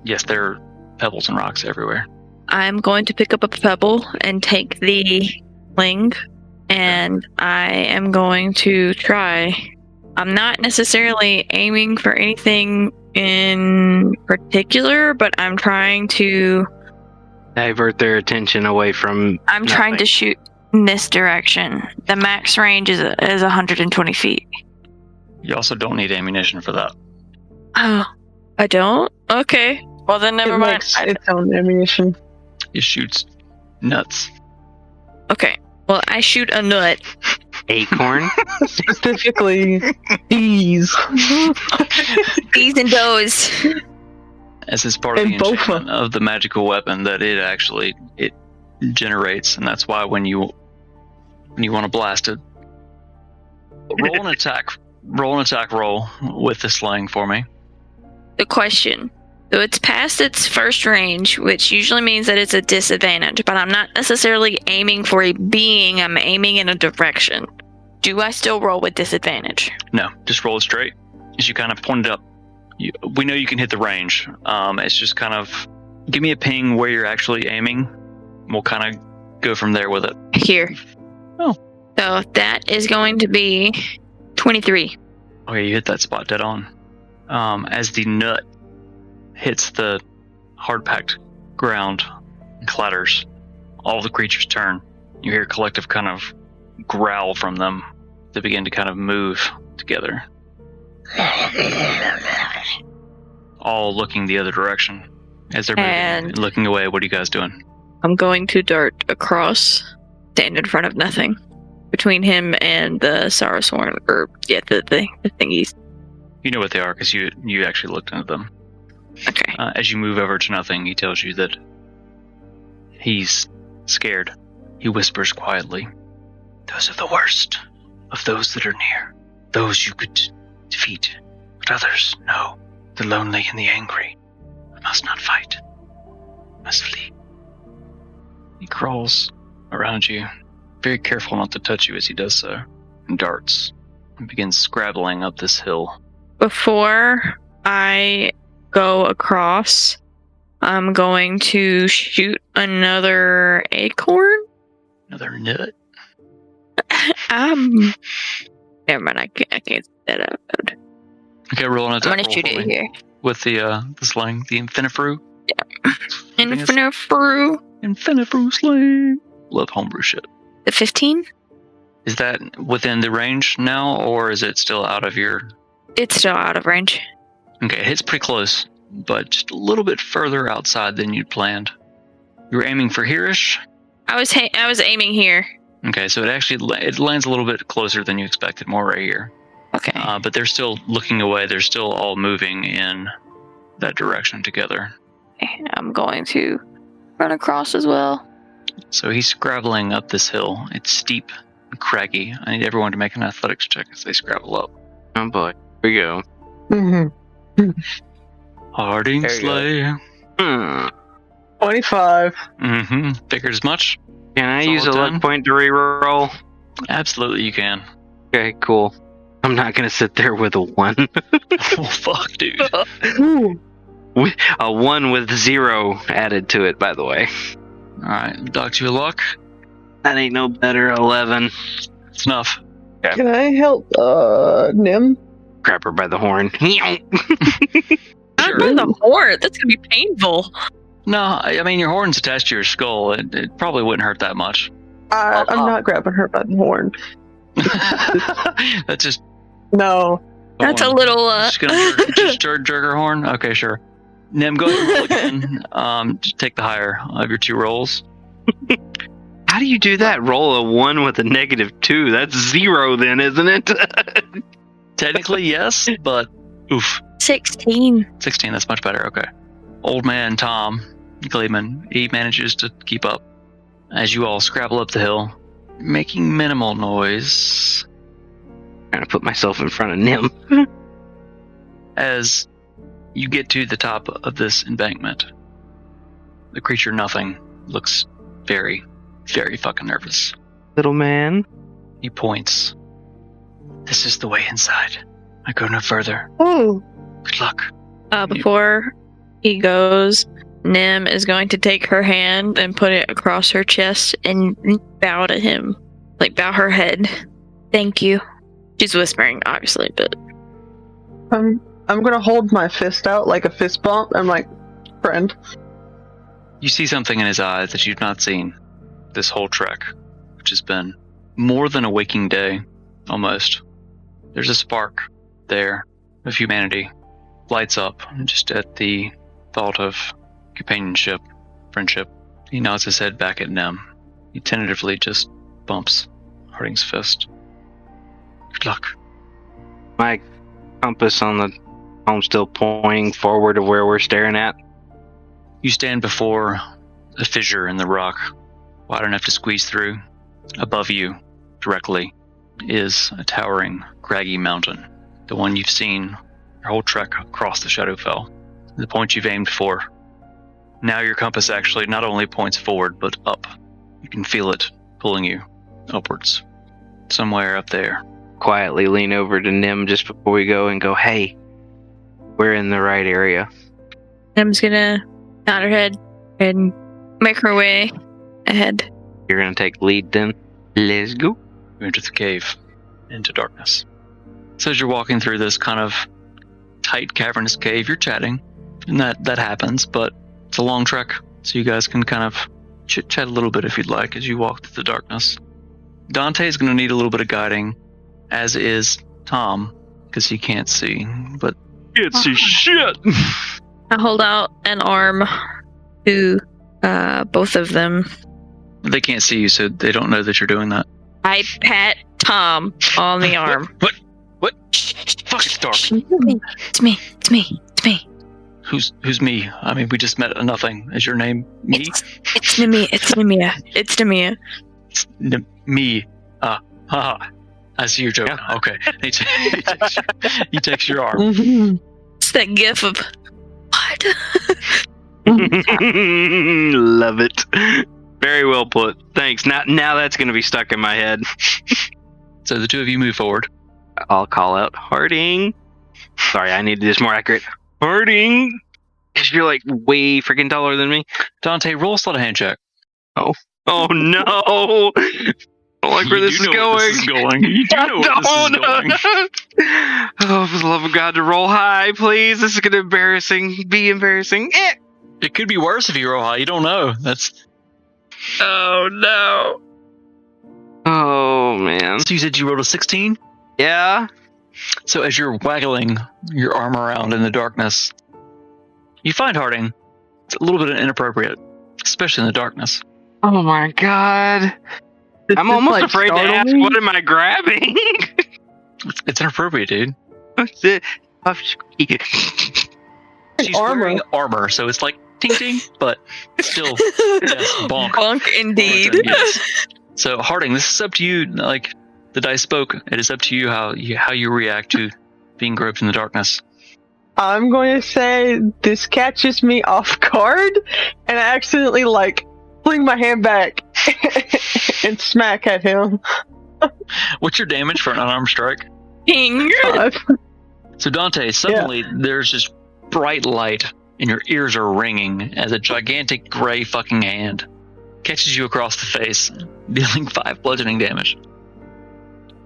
Yes, there are pebbles and rocks everywhere. I'm going to pick up a pebble and take the sling. And I am going to try... I'm not necessarily aiming for anything in particular, but I'm trying to divert their attention away from I'm nothing. trying to shoot in this direction. The max range is 120 feet. You also don't need ammunition for that. Oh, I don't? Okay. Well, then never mind. Makes its own ammunition. It shoots nuts. Okay. Well, I shoot a nut. Acorn? Specifically, bees. Bees and does. As is part of And the both enchantment of the magical weapon that it generates, and that's why when you want to blast it, roll an attack roll with the sling for me. The question. So it's past its first range, which usually means that it's a disadvantage, but I'm not necessarily aiming for a being, I'm aiming in a direction. Do I still roll with disadvantage? No, just roll it straight. as you kind of pointed up, we know you can hit the range. It's just kind of, give me a ping where you're actually aiming. We'll kind of go from there with it. Here. Oh. So that is going to be 23. Okay, you hit that spot dead on. As the nut hits the hard-packed ground and clatters, all the creatures turn. You hear a collective kind of growl from them. They begin to kind of move together. All looking the other direction. As they're moving and looking away, what are you guys doing? I'm going to dart across, stand in front of nothing, between him and the Sarasworn, or the thingies. You know what they are because you actually looked into them. Okay. As you move over to nothing, he tells you that he's scared. He whispers quietly, "Those are the worst of those that are near. Those you could defeat. But others, no. The lonely and the angry. We must not fight. We must flee." He crawls around you, very careful not to touch you as he does so, and darts, and begins scrabbling up this hill. Before I go across, I'm going to shoot another acorn. Another nut? Never mind, I can't say that out loud. Okay, roll an attack. I'm gonna shoot it here. With the sling, the Infinifru? Yeah. Infinifru sling. Love homebrew shit. The 15? Is that within the range now, or is it still out of your... It's still out of range. Okay, it hits pretty close, but just a little bit further outside than you'd planned. You were aiming for here-ish? I was aiming here. Okay, so it lands a little bit closer than you expected, more right here. Okay. But they're still looking away. They're still all moving in that direction together. Okay, I'm going to run across as well. So he's scrabbling up this hill. It's steep and craggy. I need everyone to make an athletics check as they scrabble up. Oh boy. Here we go. Mm-hmm. Harding There you Slay. 25. Mm-hmm. Figured as much? Can I It's use a all luck done? point to reroll? Absolutely you can. Okay, cool. I'm not gonna sit there with a 1. Oh, fuck, dude. Ooh. A 1 with 0 added to it, by the way. Alright, dock you a luck. That ain't no better. 11. It's enough. Can I help Nim? Grab her by the horn. Not Sure. by the horn. That's gonna be painful. No, I mean, your horn's attached to your skull. It probably wouldn't hurt that much. I'm not grabbing her by the horn. That's just... No. That's a little Just gonna jerk her horn? Okay, sure. Nim, go ahead and roll again. Just take the higher of your two rolls. How do you do that? Roll a 1 with a -2. That's 0 then, isn't it? Technically, yes, but oof. 16. 16, that's much better. Okay. Old man Tom, Gleeman, he manages to keep up as you all scrabble up the hill, making minimal noise. Trying to put myself in front of Nim. As you get to the top of this embankment, the creature Nothing looks very, very fucking nervous. Little man. He points. "This is the way inside. I go no further. Oh. Good luck." Before he goes, Nim is going to take her hand and put it across her chest and bow to him. Like, bow her head. "Thank you." She's whispering, obviously, but... I'm gonna hold my fist out like a fist bump. I'm like, friend. You see something in his eyes that you've not seen this whole trek, which has been more than a waking day, almost. There's a spark there of humanity. Lights up just at the thought of companionship, friendship. He nods his head back at Nim. He tentatively just bumps Harding's fist. "Good luck." My compass on the home still pointing forward to where we're staring at. You stand before a fissure in the rock, wide enough to squeeze through. Above you, directly, is a towering, craggy mountain. The one you've seen your whole trek across the Shadowfell. The point you've aimed for. Now your compass actually not only points forward, but up. You can feel it pulling you upwards. Somewhere up there, quietly lean over to Nim just before we go and go, hey, we're in the right area. Em's gonna nod her head and make her way ahead. You're going to take lead then? Let's go. You enter the cave, into darkness. So as you're walking through this kind of tight, cavernous cave, you're chatting, and that happens, but it's a long trek, so you guys can kind of chit-chat a little bit if you'd like as you walk through the darkness. Dante is going to need a little bit of guiding, as is Tom, because he can't see, but Can't see shit! I hold out an arm to both of them. they can't see you, so they don't know that you're doing that. I pat Tom on the arm. What? Fuck, it's dark. It's me. Who's me? I mean, we just met a nothing. Is your name me? It's Nemiea. It's me. Haha. I see your joke. Yeah. Okay. He takes your arm. Mm-hmm. It's that gif of what? Love it. Very well put. Thanks. Now that's going to be stuck in my head. So the two of you move forward. I'll call out Harding. Sorry, I need to do this more accurate. Harding! Because you're like way freaking taller than me. Dante, roll a sleight of hand check. Oh no! I don't like where this is going. You do know where this is going. Oh, for the love of God, to roll high, please. This is going to be embarrassing. It could be worse if you roll high. You don't know. Oh no. Oh, man. So you said you rolled a 16? Yeah? So as you're waggling your arm around in the darkness, you find Harding. It's a little bit inappropriate, especially in the darkness. Oh my God. I'm almost afraid to ask, what am I grabbing? It's inappropriate, dude. What's it? She's wearing armor, so it's like ting ting, but still, yes, bonk. Bonk indeed. Yes. So Harding, this is up to you. Like the dice spoke, it is up to you how you react to being groped in the darkness. I'm going to say this catches me off guard, and I accidentally fling my hand back and smack at him. What's your damage for an unarmed strike? Ping. So Dante, suddenly there's this bright light, and your ears are ringing as a gigantic gray fucking hand catches you across the face, dealing 5 bludgeoning damage.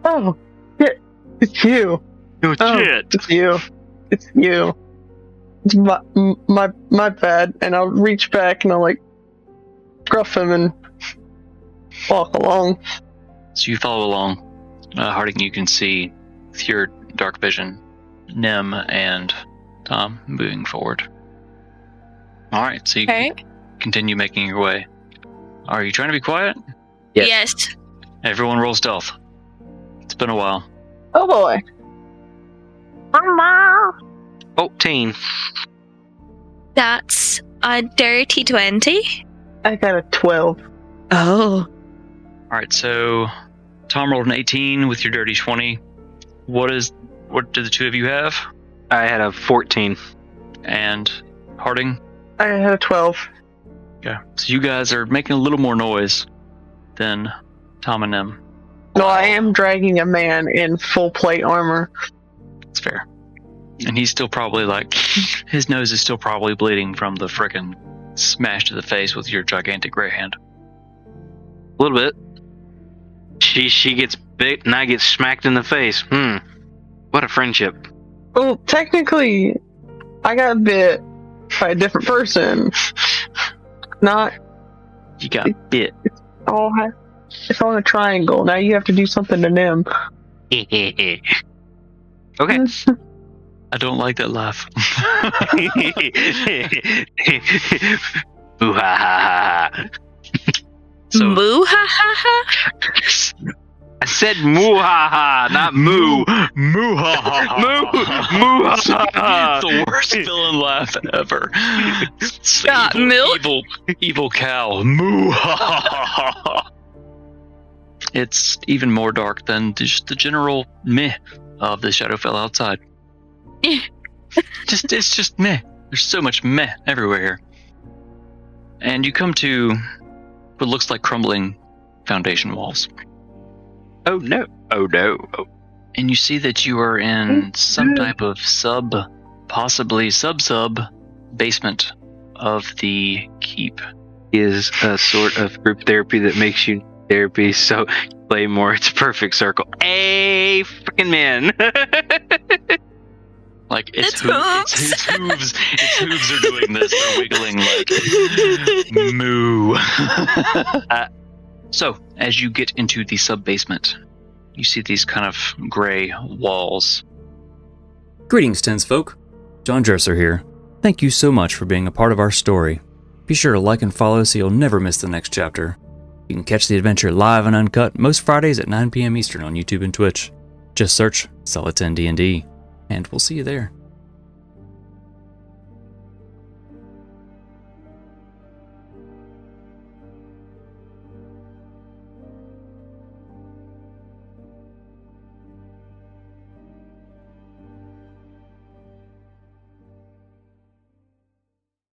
Oh, shit. It's you. Oh, shit. It's you. It's you. It's my bad. And I'll reach back and I'll gruff him and walk along. So you follow along. Harding, you can see with your dark vision, Nim and Tom moving forward. All right, so you continue making your way. Are you trying to be quiet? Yes. Everyone roll stealth. It's been a while. Oh boy. 14. That's a dirty 20. I got a 12. Oh. All right, so Tom rolled an 18 with your dirty 20. What do the two of you have? I had a 14. And Harding? I had a 12. Okay, so you guys are making a little more noise than Tom and Nim. No, I am dragging a man in full plate armor. It's fair. And he's still probably his nose is still probably bleeding from the frickin' smash to the face with your gigantic gray hand. A little bit. She gets bit and I get smacked in the face. What a friendship. Well, technically, I got bit by a different person. Not. You got bit. It's all a triangle. Now you have to do something to Nim. Okay. I don't like that laugh. Boo ha ha ha. So, Moo ha ha ha. I said moo ha ha, not moo. Moo ha ha. Moo ha ha. The worst villain laugh ever. Got milk? Evil cow. Moo ha ha ha. It's even more dark than just the general meh of the Shadowfell outside. It's just meh. There's so much meh everywhere here. And you come to what looks like crumbling foundation walls. Oh no. Oh no. and you see that you are in some type of possibly sub basement of the keep. Is a sort of group therapy that makes you therapy, so play more. It's a perfect circle. Hey, freaking man. Like its hooves are doing this. They're wiggling like moo. So as you get into the sub basement, you see these kind of gray walls. Greetings, Tinsfolk. John Dresser here. Thank you so much for being a part of our story. Be sure to like and follow so you'll never miss the next chapter. You can catch the adventure live and uncut most Fridays at 9 p.m. Eastern on YouTube and Twitch. Just search Celadon D&D, and we'll see you there.